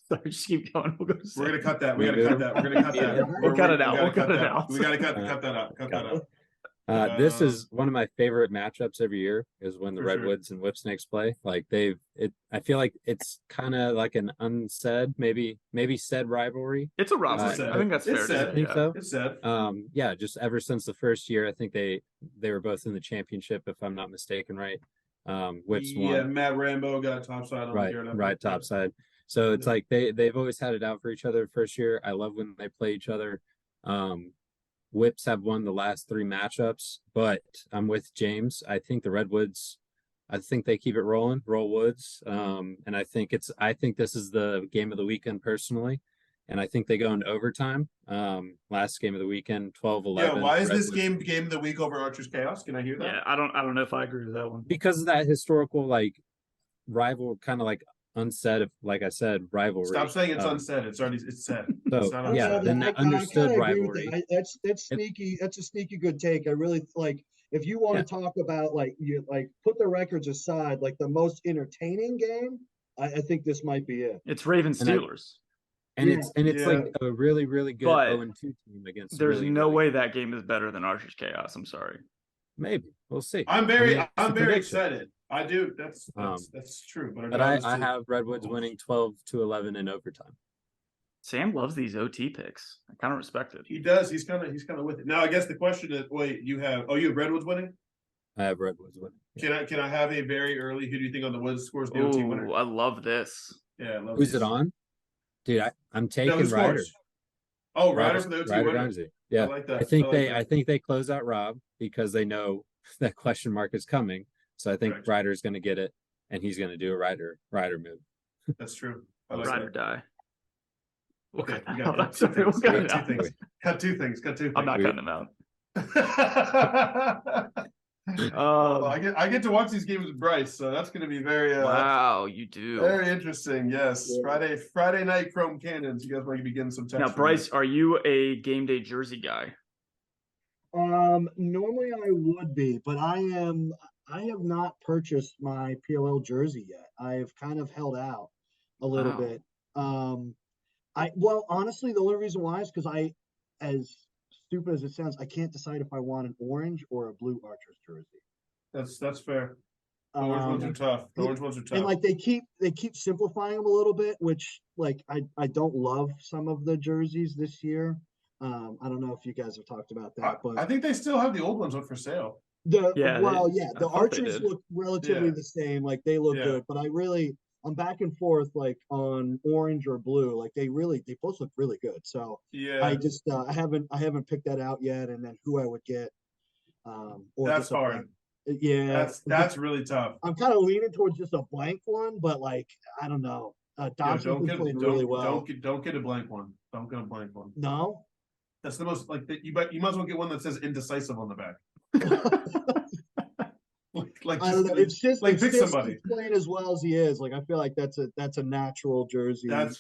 Sorry, just keep going. We're gonna cut that. We gotta cut that. We're gonna cut that. We'll cut it out. We'll cut it out. We gotta cut that out. Cut that out. This is one of my favorite matchups every year is when the Redwoods and Whip Snakes play. Like I feel like it's kind of like an unsaid, maybe said rivalry. It's a rivalry. I think that's fair to say. I think so. It's said. Yeah, just ever since the first year, I think they were both in the championship, if I'm not mistaken, right? Whips won. Yeah, Matt Rambo got topside on right topside. So it's like they've always had it out for each other the first year. I love when they play each other. Whips have won the last 3 matchups, but I'm with James. I think the Redwoods, I think they keep it roll Woods. And I think this is the game of the weekend personally. And I think they go into overtime. Last game of the weekend, 12-11. Yeah, why is this game of the week over Archer's Chaos? Can I hear that? Yeah, I don't know if I agree with that one. Because of that historical rival kind of unsaid, like I said, rivalry. Stop saying it's unsaid. It's said. So it's not yeah, then that understood rivalry. That's sneaky. That's a sneaky good take. I really like if you want to talk about put the records aside, like the most entertaining game. I think this might be it. It's Ravens Steelers. It's like a really, really good 0-2 team against. There's no way that game is better than Archer's Chaos. I'm sorry. Maybe we'll see. I'm very excited. I do. That's true. But I have Redwoods winning 12-11 in overtime. Sam loves these OT picks. I kind of respect it. He does. He's kind of with it. Now I guess the question is, wait, you have Redwoods winning? I have Redwoods winning. Can I have a very early? Who do you think on the Woods scores the OT winner? I love this. Yeah, Who's it on? Dude, I'm taking Ryder. Oh, Ryder for the OT winner. Ramsey. Yeah, I like that. I think they close out Rob because they know that question mark is coming. So I think Ryder is going to get it, and he's going to do a Ryder move. That's true. Ride or die. Okay, you got two things. Cut two things. I'm not cutting them out. I get to watch these games with Bryce, so that's going to be very. Wow, you do. Very interesting. Yes, yeah. Friday night Chrome Cannons. You guys might be getting some text. Now, Bryce, are you a game day jersey guy? Normally I would be, but I have not purchased my PLL jersey yet. I've kind of held out a little bit. Well, honestly, the only reason why is because as stupid as it sounds, I can't decide if I want an orange or a blue Archers jersey. That's fair. The orange ones are tough. The orange ones are tough. And like they keep simplifying them a little bit, which like I don't love some of the jerseys this year. I don't know if you guys have talked about that, but I think they still have the old ones up for sale. The Archers look relatively the same, like they look good, but I'm back and forth like on orange or blue, like they both look really good. So I just I haven't picked that out yet, and then who I would get. Or that's hard. That's really tough. I'm kind of leaning towards just a blank one, but like I don't know. Dobson's been playing really well. Don't get a blank one. Don't get a blank one. No, that's the most like you might as well get one that says indecisive on the back. I don't know. It's just like pick somebody playing as well as he is. Like I feel like that's a natural jersey. That's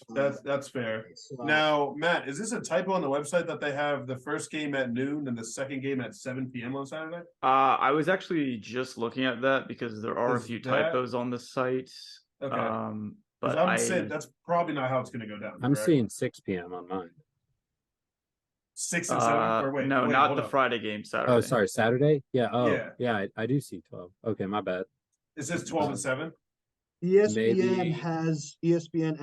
fair. So. Now, Matt, is this a typo on the website that they have the first game at noon and the second game at 7 p.m. on Saturday? I was actually just looking at that because there are a few typos on the site. Okay. But I'm saying that's probably not how it's going to go down. I'm seeing 6 p.m. on mine. 6 and 7 or wait, no, not the Friday game, Saturday. Oh, sorry, Saturday. Yeah. Oh, yeah. I do see 12. Okay, my bad. It says 12 and 7. ESPN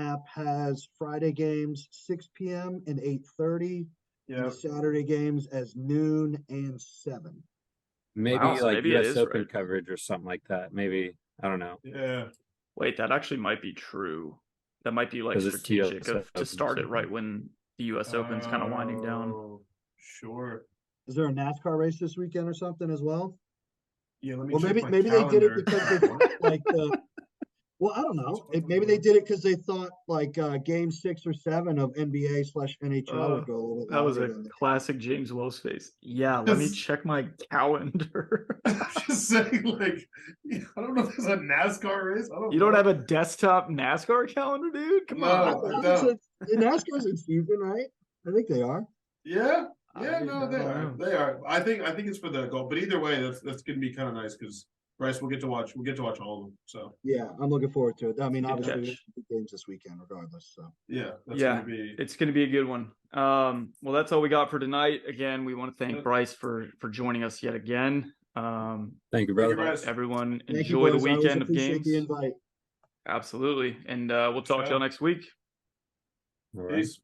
app has Friday games 6 p.m. and 8:30. And the Saturday games as noon and 7. Maybe like US Open coverage or something like that. Maybe I don't know. Yeah. Wait, that actually might be true. That might be like strategic to start it right when the U.S. Open's kind of winding down. Sure. Is there a NASCAR race this weekend or something as well? Yeah, let me. Well, maybe they did it because they like the. Well, I don't know. Maybe they did it because they thought like game 6 or 7 of NBA/NHL would go a little bit. That was a classic James Wells face. Yeah, let me check my calendar. I'm just saying, like, I don't know if there's a NASCAR race. You don't have a desktop NASCAR calendar, dude? Come on. The NASCAR's in season, right? I think they are. Yeah. Yeah, no, they are. They are. I think it's for the goal. But either way, that's gonna be kind of nice because Bryce, we'll get to watch all of them. So yeah, I'm looking forward to it. I mean, obviously games this weekend regardless. So it's gonna be a good one. Well, that's all we got for tonight. Again, we want to thank Bryce for joining us yet again. Thank you, brother. Everyone enjoy the weekend of games. The invite. Absolutely. And we'll talk to y'all next week. All right. Peace.